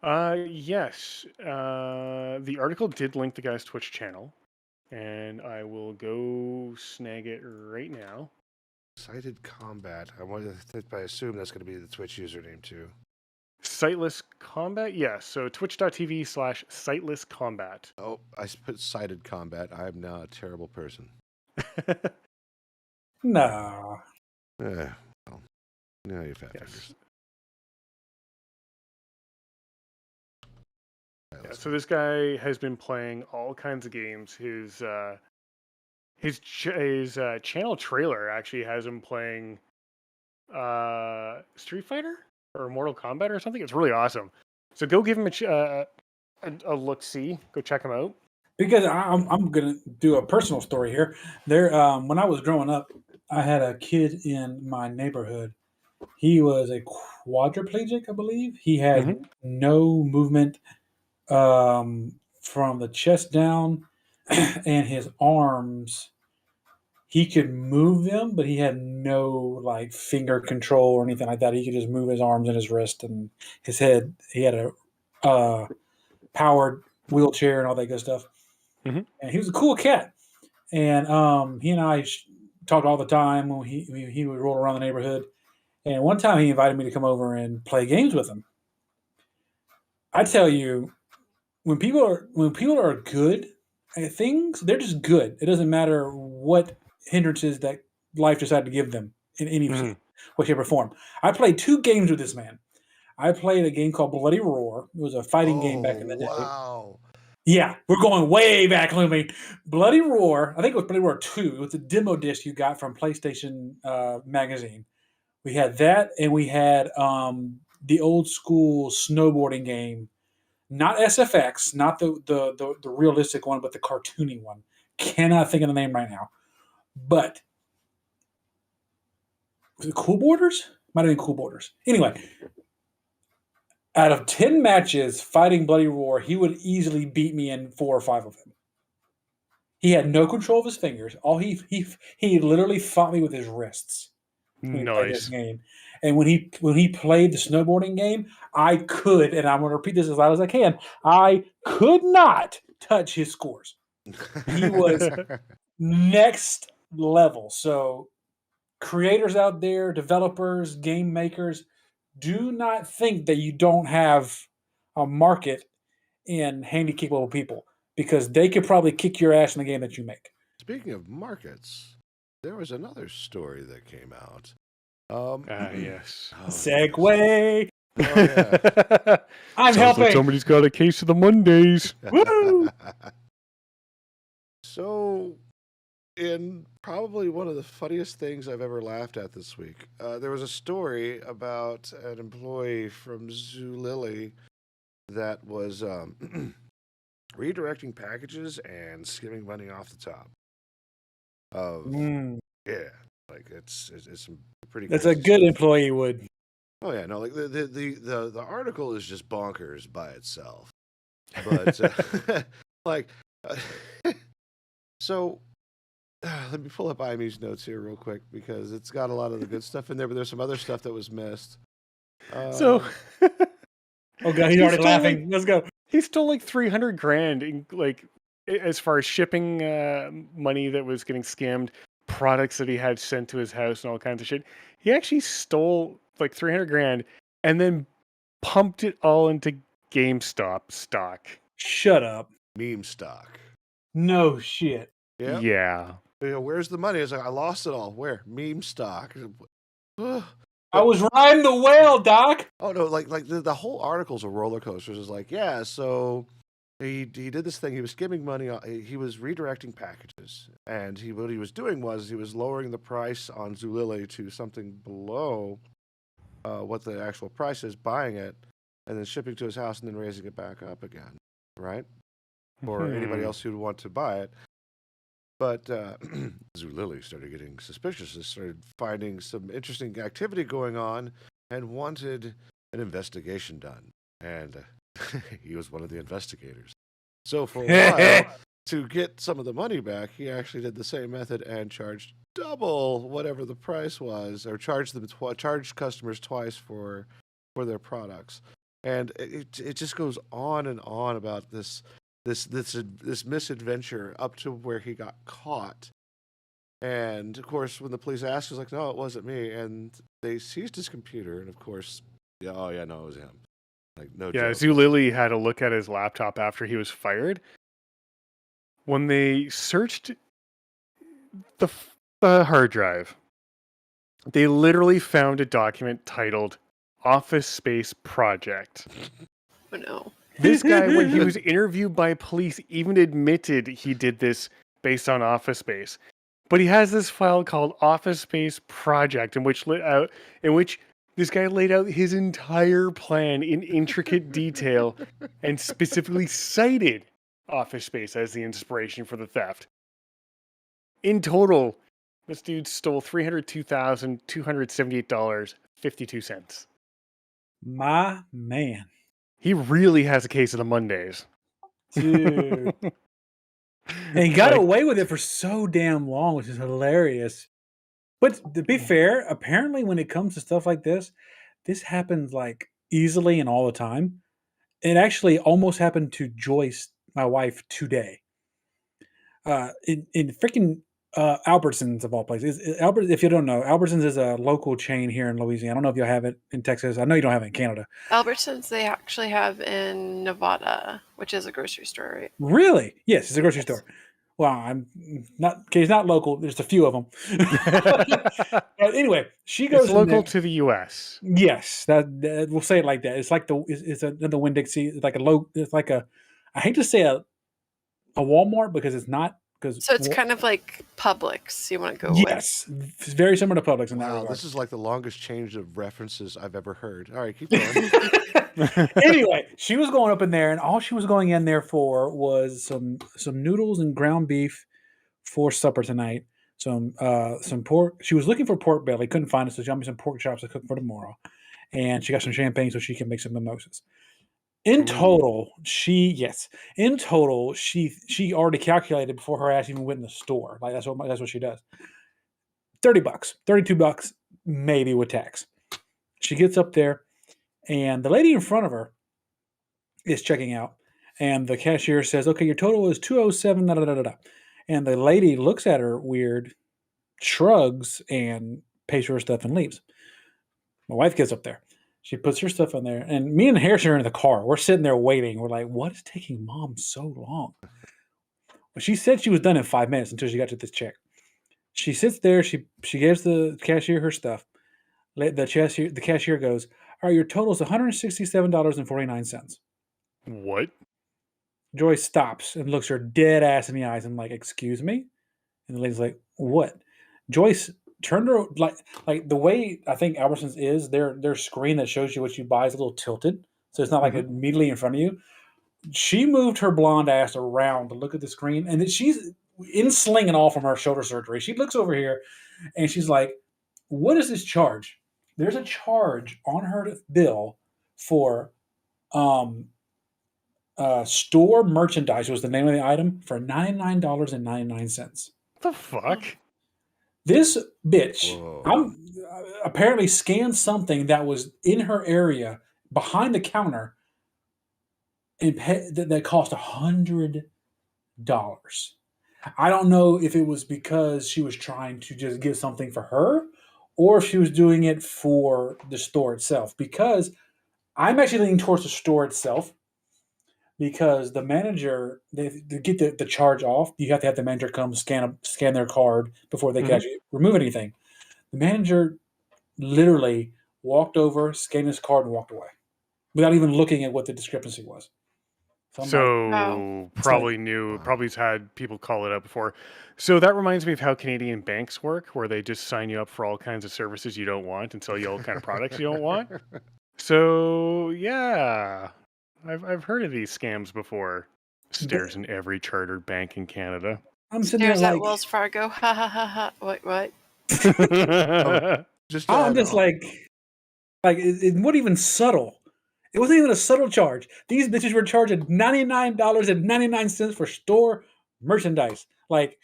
Yes. The article did link the guy's Twitch channel, and I will go snag it right now. SightlessKombat. I assume that's going to be the Twitch username too. SightlessKombat? Yes. So twitch.tv/SightlessKombat. Oh, I put SightlessKombat. I'm now a terrible person. Nah. Well, no, you fat fingers. Yeah, so this guy has been playing all kinds of games. His channel trailer actually has him playing Street Fighter or Mortal Kombat or something. It's really awesome. So go give him a look. See, go check him out. Because I'm gonna do a personal story here. When I was growing up, I had a kid in my neighborhood. He was a quadriplegic, I believe. He had no movement from the chest down, and his arms. He could move them, but he had no like finger control or anything like that. He could just move his arms and his wrist and his head. He had a powered wheelchair and all that good stuff. And he was a cool cat. And he and I talked all the time when he would roll around the neighborhood. And one time he invited me to come over and play games with him. I tell you, when people are good at things, they're just good. It doesn't matter what hindrances that life decided to give them in any way, shape, or form. I played 2 games with this man. I played a game called Bloody Roar. It was a fighting game back in the day. Wow. Yeah, we're going way back, Lumi. Bloody Roar, I think it was Bloody Roar 2. It was a demo disc you got from PlayStation Magazine. We had that, and we had the old school snowboarding game. Not SFX, not the realistic one, but the cartoony one. Cannot think of the name right now. But was it Cool Borders? Might have been Cool Borders. Anyway, out of 10 matches fighting Bloody Roar, he would easily beat me in 4 or 5 of them. He had no control of his fingers. He literally fought me with his wrists when he played this game. And when he played the snowboarding game, I could, and I'm going to repeat this as loud as I can, I could not touch his scores. He was next level. So creators out there, developers, game makers, do not think that you don't have a market in handy-capable people, because they could probably kick your ass in the game that you make. Speaking of markets, there was another story that came out. Yes. Segue. Oh, yeah. I'm helping. Like somebody's got a case of the Mondays. Woo! So, in probably one of the funniest things I've ever laughed at this week, there was a story about an employee from Zulily that was redirecting packages and skimming money off the top. Yeah, like it's some pretty. That's a good stuff. employee would. Oh yeah, no, like the article is just bonkers by itself, but like, so let me pull up IME's notes here real quick because it's got a lot of the good stuff in there, but there's some other stuff that was missed. So, oh god, he's already laughing. Like, let's go. He stole like $300,000 in, like, as far as shipping money that was getting skimmed, products that he had sent to his house and all kinds of shit. He actually stole like 300 grand and then pumped it all into GameStop stock. Shut up. Meme stock. No shit. Yeah. Yeah. Where's the money? It's like, I lost it all. Where? Meme stock. I was riding the whale, Doc. Oh no, like the whole article's a roller coaster. It's like, yeah, so he did this thing. He was skimming money. He was redirecting packages, and what he was doing was he was lowering the price on Zulily to something below what the actual price is, buying it, and then shipping to his house, and then raising it back up again, right? For anybody else who'd want to buy it. But Zulily started getting suspicious and started finding some interesting activity going on and wanted an investigation done. And he was one of the investigators. So for a while, to get some of the money back, he actually did the same method and charged double whatever the price was, or charged customers twice for their products. And it just goes on and on about this misadventure up to where he got caught. And of course, when the police asked, he was like, "No, it wasn't me." And they seized his computer, and of course, no, it was him. Like, no joke. Zulily had a look at his laptop after he was fired. When they searched the hard drive, they literally found a document titled Office Space Project. Oh no. This guy, when he was interviewed by police, even admitted he did this based on Office Space. But he has this file called Office Space Project, in which this guy laid out his entire plan in intricate detail and specifically cited Office Space as the inspiration for the theft. In total, this dude stole $302,278.52. My man. He really has a case of the Mondays. Dude. And he got away with it for so damn long, which is hilarious. But to be fair, apparently when it comes to stuff like this happens like easily and all the time. It actually almost happened to Joyce, my wife, today. In freaking Albertsons of all places. If you don't know, Albertsons is a local chain here in Louisiana. I don't know if you have it in Texas. I know you don't have it in Canada. Albertsons, they actually have in Nevada, which is a grocery store, right? Really? Yes, it's a grocery store. Well, I'm not. Okay, it's not local. There's a few of them. But anyway, she goes. It's local to the U.S. Yes, that we'll say it like that. It's like it's another Winn-Dixie. It's like It's like a. I hate to say a Walmart because it's not. So it's kind of like Publix. You want to go yes, it's very similar to Publix in that regard. This is like the longest change of references I've ever heard. All right, keep going. Anyway, she was going up in there, and all she was going in there for was some noodles and ground beef for supper tonight. Some pork. She was looking for pork belly, couldn't find it, so she got me some pork chops to cook for tomorrow. And she got some champagne so she can make some mimosas. In total, she already calculated before her ass even went in the store. Like that's what she does. $30, $32, maybe with tax. She gets up there, and the lady in front of her is checking out, and the cashier says, "Okay, your total is $207." Da, da, da, da. And the lady looks at her weird, shrugs, and pays for her stuff and leaves. My wife gets up there. She puts her stuff in there, and me and Harrison are in the car. We're sitting there waiting. We're like, what is taking Mom so long? Well, she said she was done in 5 minutes until she got to this check. She sits there. She gives the cashier her stuff. The cashier goes, "All right, your total is $167.49. What? Joyce stops and looks her dead ass in the eyes and like, "Excuse me?" And the lady's like, "What?" Joyce turned her like the way I think Albertsons is, their screen that shows you what you buy is a little tilted, so it's not like immediately in front of you. She moved her blonde ass around to look at the screen, and then she's in sling and all from her shoulder surgery. She looks over here, and she's like, "What is this charge?" There's a charge on her bill for store merchandise was the name of the item for $99.99. The fuck? This bitch apparently scanned something that was in her area behind the counter and that cost $100. I don't know if it was because she was trying to just get something for her, or if she was doing it for the store itself. Because I'm actually leaning towards the store itself, because the manager, they get the charge off. You have to have the manager come scan their card before they can Mhm. actually remove anything. The manager literally walked over, scanned his card, and walked away without even looking at what the discrepancy was. So I'm like, Wow. So it's like, probably's had people call it out before. So that reminds me of how Canadian banks work, where they just sign you up for all kinds of services you don't want and sell you all kind of products you don't want. So yeah, I've heard of these scams before. Stairs in every chartered bank in Canada. I'm sitting there Stares at like, Wells Fargo. Ha ha ha ha. What? Just to I'm add just on, like it wasn't even subtle. It wasn't even a subtle charge. These bitches were charging $99.99 for store merchandise. Like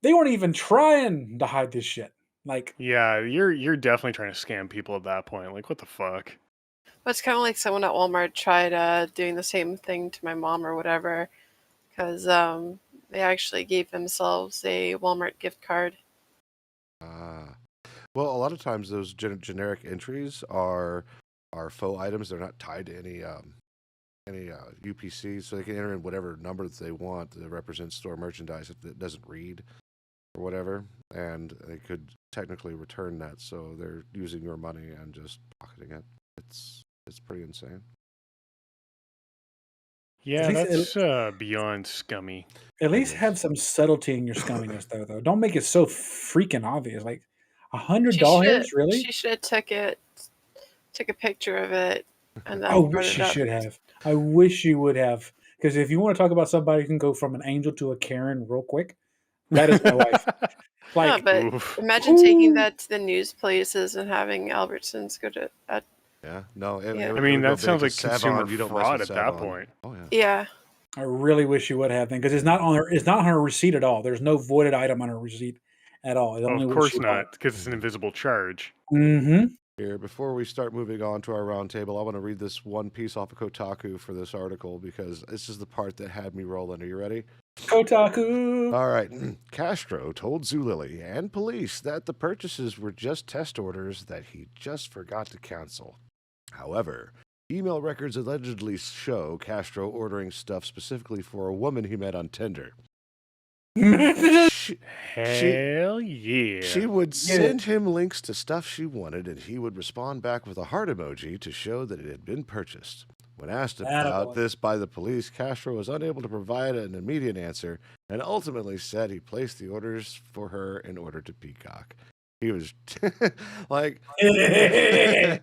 they weren't even trying to hide this shit. Like, Yeah, you're definitely trying to scam people at that point. Like, what the fuck? But it's kind of like someone at Walmart tried doing the same thing to my mom or whatever, because they actually gave themselves a Walmart gift card. well, a lot of times those generic entries are faux items. They're not tied to any UPC, so they can enter in whatever number that they want that represents store merchandise if it doesn't read or whatever, and they could technically return that. So they're using your money and just pocketing it. It's pretty insane. Yeah, least- that's beyond scummy. at least is. have some subtlety in your scumminess, though. Don't make it so freaking obvious. Like She $100, should really? she should have took a picture of it, and I then brought wish it you up. should have. I wish you would have. Because if you want to talk about somebody who can go from an angel to a Karen real quick, that is my wife. No, Like, but Oof. imagine taking ooh, that to the news places and having Albertsons go to. Yeah, no, Yeah. I it mean, would go that sounds big. like 'Cause consumer Savon, you don't mess fraud with at that Savon. point. Oh yeah. Yeah. I really wish you would have then, because it's not on her. It's not on her receipt at all. There's no voided item on her receipt at all. It Oh, only of what course she bought. not, because it's an invisible charge. Mm-hmm. Here, before we start moving on to our roundtable, I want to read this one piece off of Kotaku for this article because this is the part that had me rolling. Are you ready? Kotaku. All right. Castro told Zulily and police that the purchases were just test orders that he just forgot to cancel. However, email records allegedly show Castro ordering stuff specifically for a woman he met on Tinder. Hell yeah. She would Get send him links to stuff she wanted, and he would respond back with a heart emoji to show that it had been purchased. When asked about Attaboy. this by the police, Castro was unable to provide an immediate answer and ultimately said he placed the orders for her in order to peacock. He was like, he was,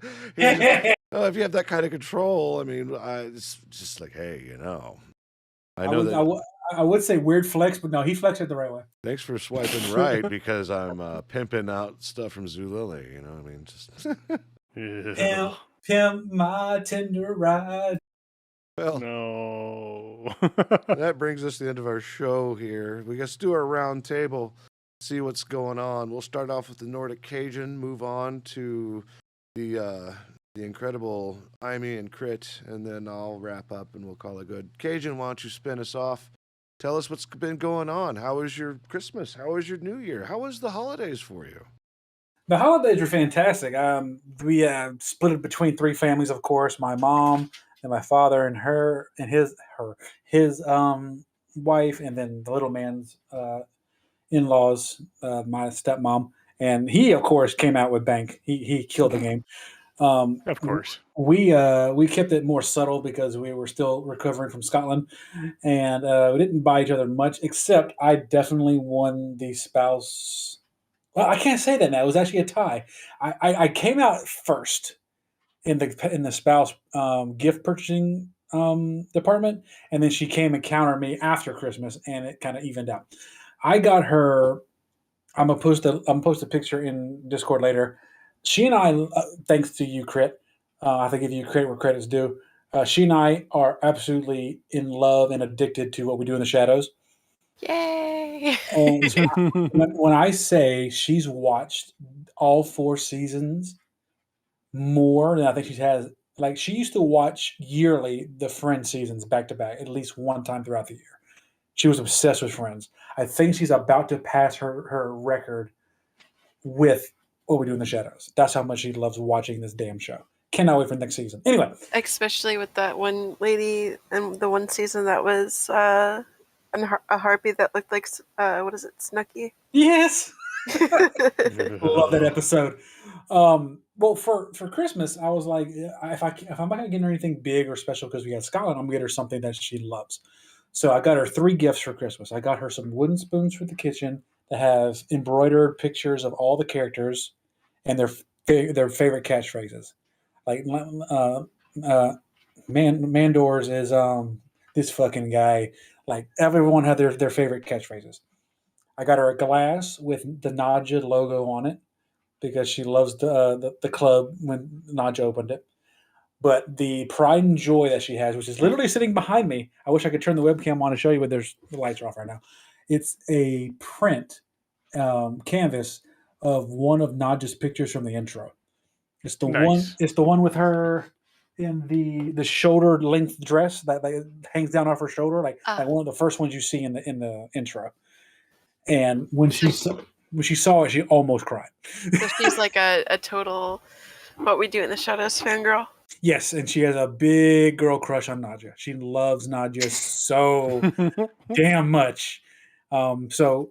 oh, if you have that kind of control, I mean, it's just like, hey, you know, I know that. I would say weird flex, but no, he flexed it the right way. Thanks for swiping right because I'm pimping out stuff from Zulily. You know, what I mean, just Ugh. Pimp my Tinder ride. well. No. That brings us to the end of our show here. We just do our round table, see what's going on. We'll start off with the Nordic Cajun, move on to the incredible Imee and Crit, and then I'll wrap up and we'll call it good. Cajun, why don't you spin us off? Tell us what's been going on. How was your Christmas? How was your New Year? How was the holidays for you? The holidays were fantastic. We split it between three families, of course. My mom and my father and his wife, and then the little man's in-laws, my stepmom, and he, of course, came out with bank. He killed the game. Of course. We kept it more subtle because we were still recovering from Scotland, and we didn't buy each other much. Except I definitely won the spouse. Well, I can't say that now. It was actually a tie. I came out first in the spouse gift purchasing department, and then she came and countered me after Christmas, and it kind of evened out. I got her. I'm gonna post a picture in Discord later. She and I, thanks to you, Crit. I have to give you credit where credit's due. She and I are absolutely in love and addicted to what we do in the shadows. Yay! And when I say she's watched all 4 seasons more than I think she has, like she used to watch yearly the Friends seasons back to back at least one time throughout the year. She was obsessed with Friends. I think she's about to pass her record with What We Do in the Shadows. That's how much she loves watching this damn show. Cannot wait for next season. Anyway, Especially with that one lady in the one season that was a harpy that looked like what is it, Snooky? yes, love that episode. Well, for Christmas, I was like, if I'm not gonna get her anything big or special because we got Scotland, I'm gonna get her something that she loves. So I got her 3 gifts for Christmas. I got her some wooden spoons for the kitchen that have embroidered pictures of all the characters and their favorite catchphrases. Like Mandor's is this fucking guy. Like everyone had their favorite catchphrases. I got her a glass with the Nadja logo on it because she loves the club when Nadja opened it. But the pride and joy that she has, which is literally sitting behind me, I wish I could turn the webcam on and show you, but the lights are off right now. It's a print canvas of one of Nadja's pictures from the intro. It's the one. Nice. It's the one with her in the shoulder length dress that hangs down off her shoulder, like one of the first ones you see in the intro. And when she saw it, she almost cried. So she's like a total What We Do in the Shadows fangirl. Yes, and she has a big girl crush on Nadja. She loves Nadja so damn much. So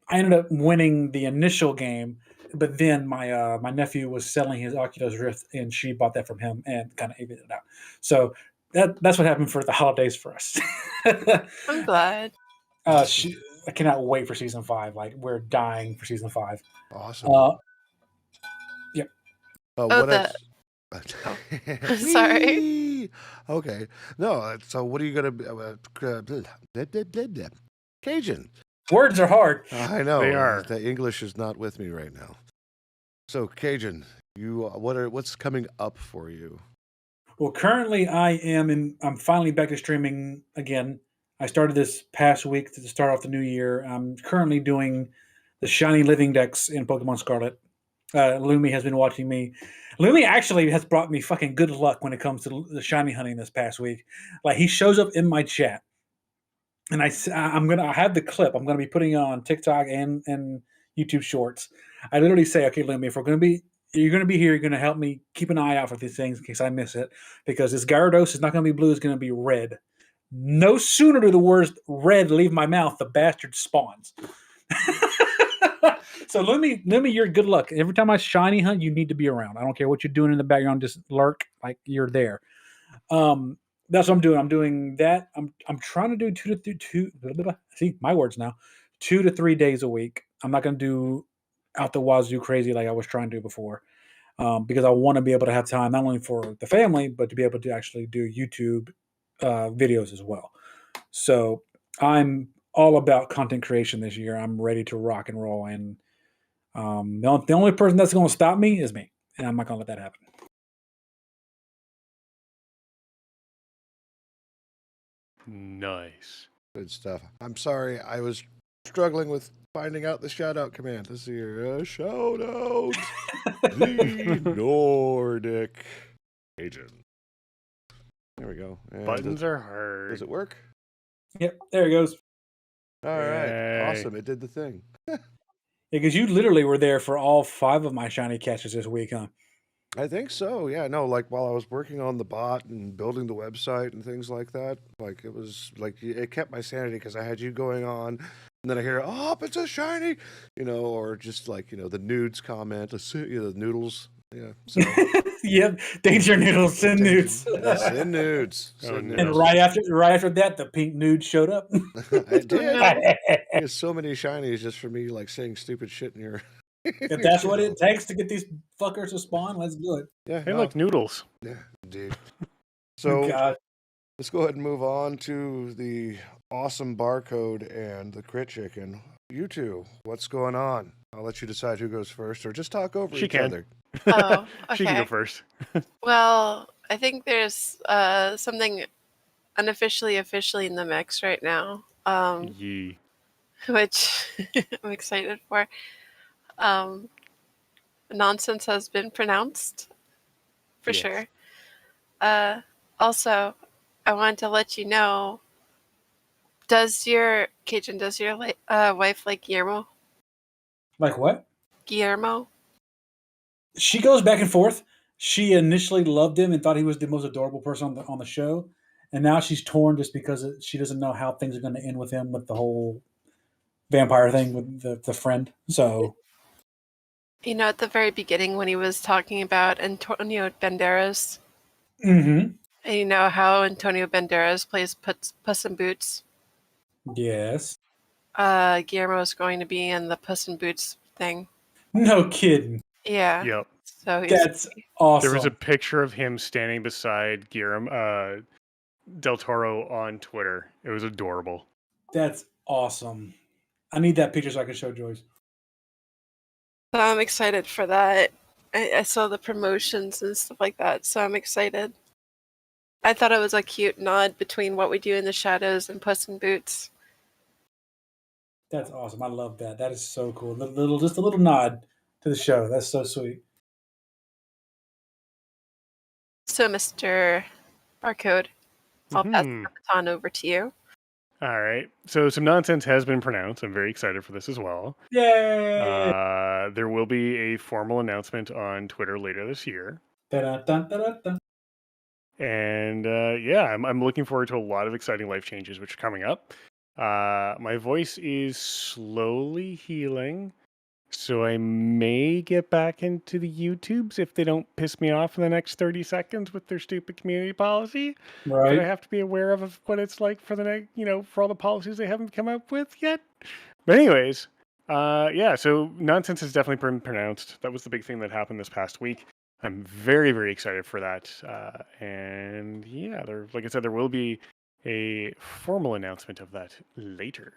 I ended up winning the initial game, but then my nephew was selling his Oculus Rift, and she bought that from him and kind of evened it out. So that's what happened for the holidays for us. I'm glad. I cannot wait for season 5. Like, we're dying for season 5. Awesome. Yep. What else? Sorry. Okay. No. So what are you gonna? Cajun. Words are hard. I know. They are. The English is not with me right now. So Cajun, what's coming up for you? Well, currently I'm finally back to streaming again. I started this past week to start off the new year. I'm currently doing the shiny living decks in Pokemon Scarlet. Lumi has been watching me. Lumi actually has brought me fucking good luck when it comes to the shiny hunting this past week. Like, he shows up in my chat, and I have the clip. I'm gonna be putting it on TikTok and YouTube Shorts. I literally say, okay, Lumi, if you're gonna be here, you're gonna help me keep an eye out for these things in case I miss it, because this Gyarados is not gonna be blue; it's gonna be red. No sooner do the words red leave my mouth, the bastard spawns. So Lumi, you're good luck. Every time I shiny hunt, you need to be around. I don't care what you're doing in the background, just lurk like you're there. That's what I'm doing. I'm doing that. I'm trying to do 2 to 3 days a week. I'm not gonna do out the wazoo crazy like I was trying to do before. Because I want to be able to have time not only for the family, but to be able to actually do YouTube videos as well. So I'm all about content creation this year. I'm ready to rock and roll, and the only person that's going to stop me is me, and I'm not going to let that happen. Nice. Good stuff. I'm sorry, I was struggling with finding out the shout out command. Let's see here. Shout out the Nordic agent. There we go. And Buttons are hard. Does it work? Yep, there it goes. All right. Yay. Awesome. It did the thing. Yeah, because you literally were there for all 5 of my shiny catches this week, huh? I think so. Yeah. No, like while I was working on the bot and building the website and things like that, like it was like it kept my sanity because I had you going on, and then I hear, "Oh, it's a shiny," or just like the nudes comment, the noodles. Yeah. So Yep, danger noodles, send nudes. send nudes. Send And nudes. right after that, the pink nude showed up. I did. There's so many shinies just for me, like saying stupid shit in your. If that's what it takes to get these fuckers to spawn, let's do it. Yeah. Hey, look, noodles. Yeah, indeed. So God. let's go ahead and move on to the awesome barcode and the crit chicken. You two, what's going on? I'll let you decide who goes first, or just talk over She each can. other. Oh, okay. She can go first. Well, I think there's something officially in the mix right now, Yee. which I'm excited for. Nonsense has been pronounced, for Yes. sure. Also, I wanted to let you know Does your wife like Guillermo? Like what? Guillermo? She goes back and forth. She initially loved him and thought he was the most adorable person on the show, and now she's torn just because she doesn't know how things are going to end with him with the whole vampire thing with the friend. So, At the very beginning when he was talking about Antonio Banderas, mm-hmm. and you know how Antonio Banderas plays Puss in Boots? Yes. Guillermo is going to be in the Puss in Boots thing. No kidding. Yeah. Yep. So That's awesome. There was a picture of him standing beside Guillermo del Toro on Twitter. It was adorable. That's awesome. I need that picture so I can show Joyce. So I'm excited for that. I saw the promotions and stuff like that, so I'm excited. I thought it was a cute nod between What We Do in the Shadows and Puss in Boots. That's awesome. I love that. That is so cool. Just a little nod to the show. That's so sweet. So, Mr. Barcode, I'll pass the baton over to you. All right. So some nonsense has been pronounced. I'm very excited for this as well. Yay! There will be a formal announcement on Twitter later this year. Da-da-da-da-da-da. And I'm looking forward to a lot of exciting life changes which are coming up. My voice is slowly healing, so I may get back into the YouTubes if they don't piss me off in the next 30 seconds with their stupid community policy. Right. But I have to be aware of what it's like for the next, for all the policies they haven't come up with yet. But anyways, so nonsense has definitely been pronounced. That was the big thing that happened this past week. I'm very, very excited for that. Like I said, there will be a formal announcement of that later.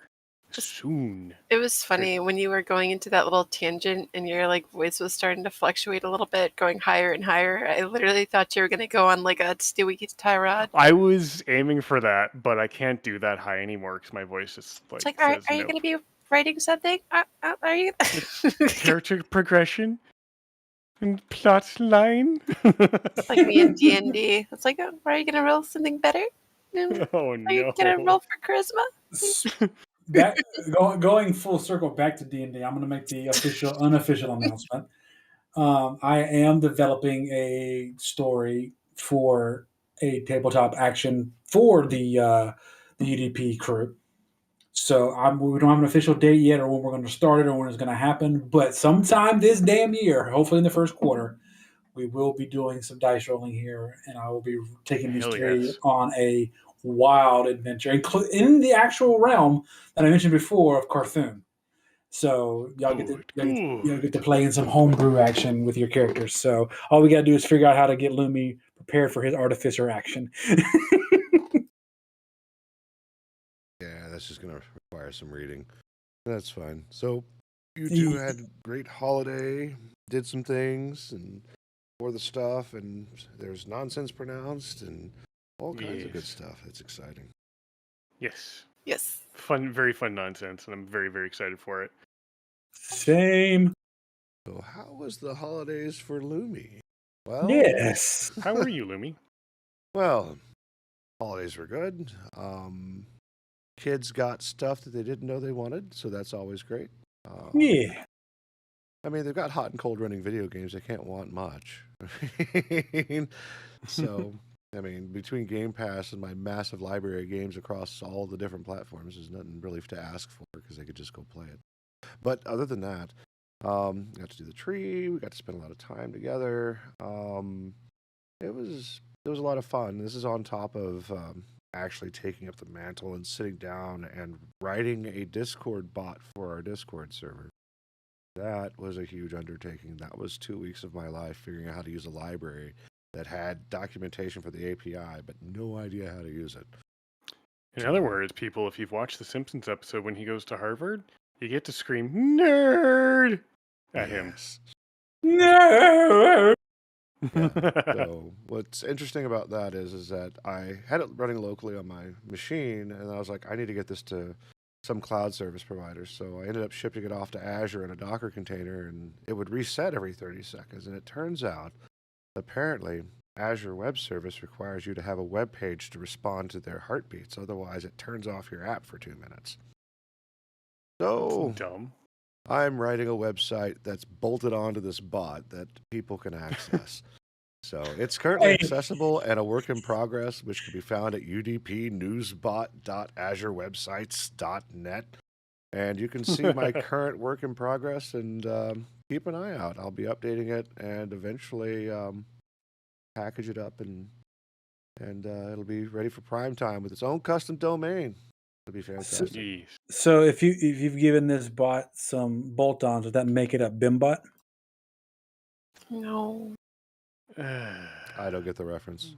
Soon. It was funny when you were going into that little tangent and your voice was starting to fluctuate a little bit, going higher and higher. I literally thought you were going to go on like a Stewie tirade. I was aiming for that, but I can't do that high anymore because my voice is it's like, are you going to be writing something? Are you? Character progression and plot line. Like me in D&D. It's like, are you going to roll something better? Oh no! Are you going to roll for charisma? Going full circle back to D&D, I'm going to make the unofficial announcement. I am developing a story for a tabletop action for the UDP crew. So we don't have an official date yet, or when we're going to start it, or when it's going to happen. But sometime this damn year, hopefully in the first quarter, we will be doing some dice rolling here, and I will be taking these three on a wild adventure, in the actual realm that I mentioned before of Carthun. So y'all get to play in some homebrew action with your characters. So all we got to do is figure out how to get Lumi prepared for his artificer action. Yeah, that's just going to require some reading. That's fine. So you two had a great holiday, did some things, and for the stuff, and there's nonsense pronounced, and all kinds of good stuff. It's exciting. Yes. Yes. Fun, very fun nonsense, and I'm very, very excited for it. Same. So how was the holidays for Lumi? Well, yes. How were you, Lumi? Well, holidays were good. Kids got stuff that they didn't know they wanted, so that's always great. Yeah. I mean, they've got hot and cold running video games. They can't want much. So, I mean, between Game Pass and my massive library of games across all the different platforms, there's nothing really to ask for because they could just go play it. But other than that, got to do the tree. We got to spend a lot of time together. It was a lot of fun. This is on top of actually taking up the mantle and sitting down and writing a Discord bot for our Discord server. That was a huge undertaking. That was 2 weeks of my life figuring out how to use a library that had documentation for the API, but no idea how to use it. In other words, people, if you've watched the Simpsons episode when he goes to Harvard, you get to scream "nerd" at him. Nerd. Yeah. So what's interesting about that is that I had it running locally on my machine, and I was like, I need to get this to some cloud service providers. So I ended up shipping it off to Azure in a Docker container, and it would reset every 30 seconds. And it turns out, apparently, Azure Web Service requires you to have a web page to respond to their heartbeats. Otherwise, it turns off your app for 2 minutes. So, That's dumb. I'm writing a website that's bolted onto this bot that people can access. So it's currently accessible and a work in progress, which can be found at udpnewsbot.azurewebsites.net. And you can see my current work in progress and keep an eye out. I'll be updating it and eventually package it up and it'll be ready for prime time with its own custom domain. It'll be fantastic. Jeez. So if you've given this bot some bolt-ons, would that make it a BIM-bot? No. I don't get the reference.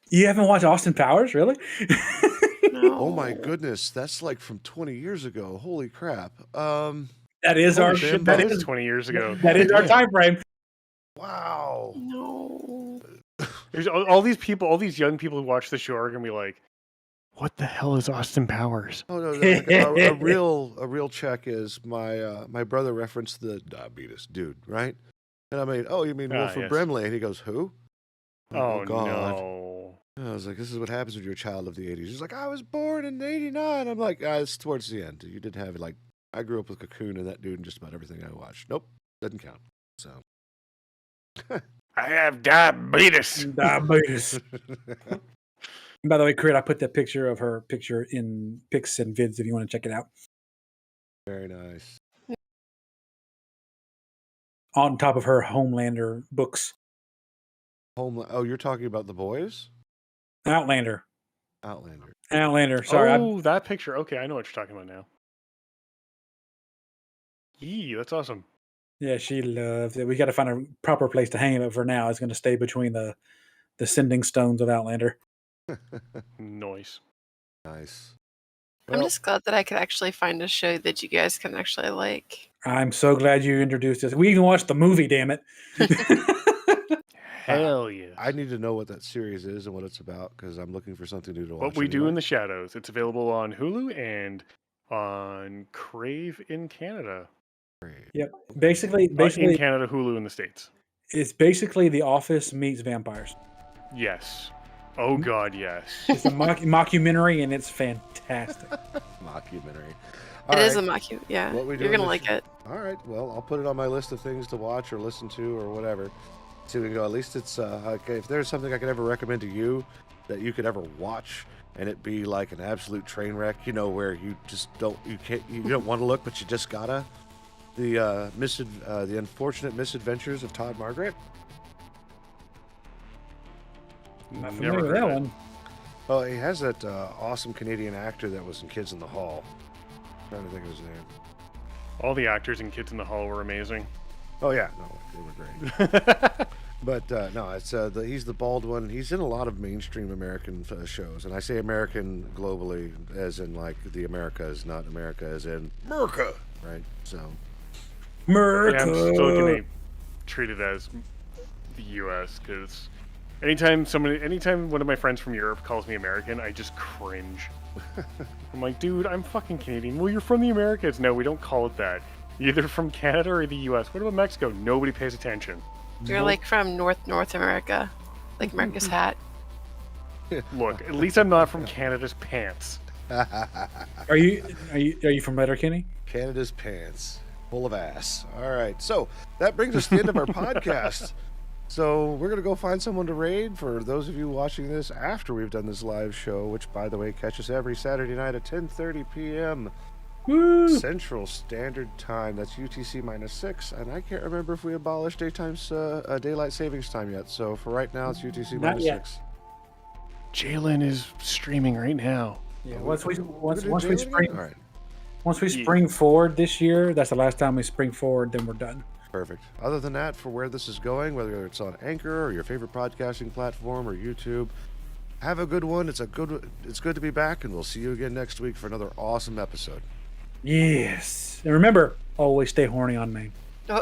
You haven't watched Austin Powers, really? No. Oh my goodness, that's like from 20 years ago. Holy crap. That is Holy our shit, That that is is 20 years ago. that is our time frame. Wow. No. There's all these people, all these young people who watch the show are gonna be like, "What the hell is Austin Powers?" Oh no, a real check is my brother referenced the diabetes dude, right? And I mean, oh, you mean Wilford yes. Brimley? And he goes, who? Oh, God. no. And I was like, this is what happens when you're a child of the 80s. He's like, I was born in 89. I'm like, it's towards the end. You didn't have it. Like, I grew up with Cocoon and that dude and just about everything I watched. Nope, doesn't count. So. I have diabetes. Diabetes. By the way, Crit, I put that picture of her picture in pics and vids if you want to check it out. Very nice. On top of her Homelander books. Oh, you're talking about The Boys? Outlander. Outlander. Sorry. Oh, that picture. Okay, I know what you're talking about now. Yee, that's awesome. Yeah, she loves it. We got to find a proper place to hang it, but for now, it's going to stay between the sending stones of Outlander. Nice. Nice. I'm just glad that I could actually find a show that you guys can actually like. I'm so glad you introduced us. We even watched the movie, damn it. Hell yeah. I need to know what that series is and what it's about because I'm looking for something new to watch. What We Do in the Shadows. It's available on Hulu and on Crave in Canada. Yep. Basically, in Canada, Hulu in the States. It's basically The Office meets vampires. Yes. Oh God, yes. It's a mockumentary and it's fantastic. Mockumentary. It is a mockumentary. Yeah, What we do you're in gonna the like it. All right. Well, I'll put it on my list of things to watch or listen to or whatever. See if we can go. At least it's okay. If there's something I could ever recommend to you that you could ever watch and it be like an absolute train wreck, you know, where you just don't want to look, but you just gotta. The Unfortunate Misadventures of Todd Margaret. Not familiar with that one. Oh, he has that awesome Canadian actor that was in Kids in the Hall. I'm trying to think of his name. All the actors in Kids in the Hall were amazing. Oh yeah, no, they were great. But no, it's he's the bald one. He's in a lot of mainstream American shows, and I say American globally, as in like the Americas, not America as in America, right? So. America. Yeah, I'm still gonna treat it as the U.S. because anytime one of my friends from Europe calls me American, I just cringe. I'm like, dude, I'm fucking Canadian. Well, you're from the Americas. No, we don't call it that. You're either from Canada or the U.S. What about Mexico? Nobody pays attention. You're like from North America, like America's hat. Look, at least I'm not from Canada's pants. Are you from Letterkenny? Canada's pants, full of ass. All right, so that brings us to the end of our podcast. So we're gonna go find someone to raid. For those of you watching this after we've done this live show, which by the way catches every Saturday night at 10:30 p.m. Woo! Central Standard Time. That's UTC -6, and I can't remember if we abolished daylight savings time yet. So for right now, it's UTC Not yet. -6. Jalen is streaming right now. Yeah. Oh, Once we Jalen spring, again? All right, once we spring forward this year, that's the last time we spring forward. Then we're done. perfect. Other than that, for where this is going, whether it's on Anchor or your favorite podcasting platform or YouTube, have a good one. It's good to be back, and we'll see you again next week for another awesome episode. Yes. And remember, always stay horny on Main.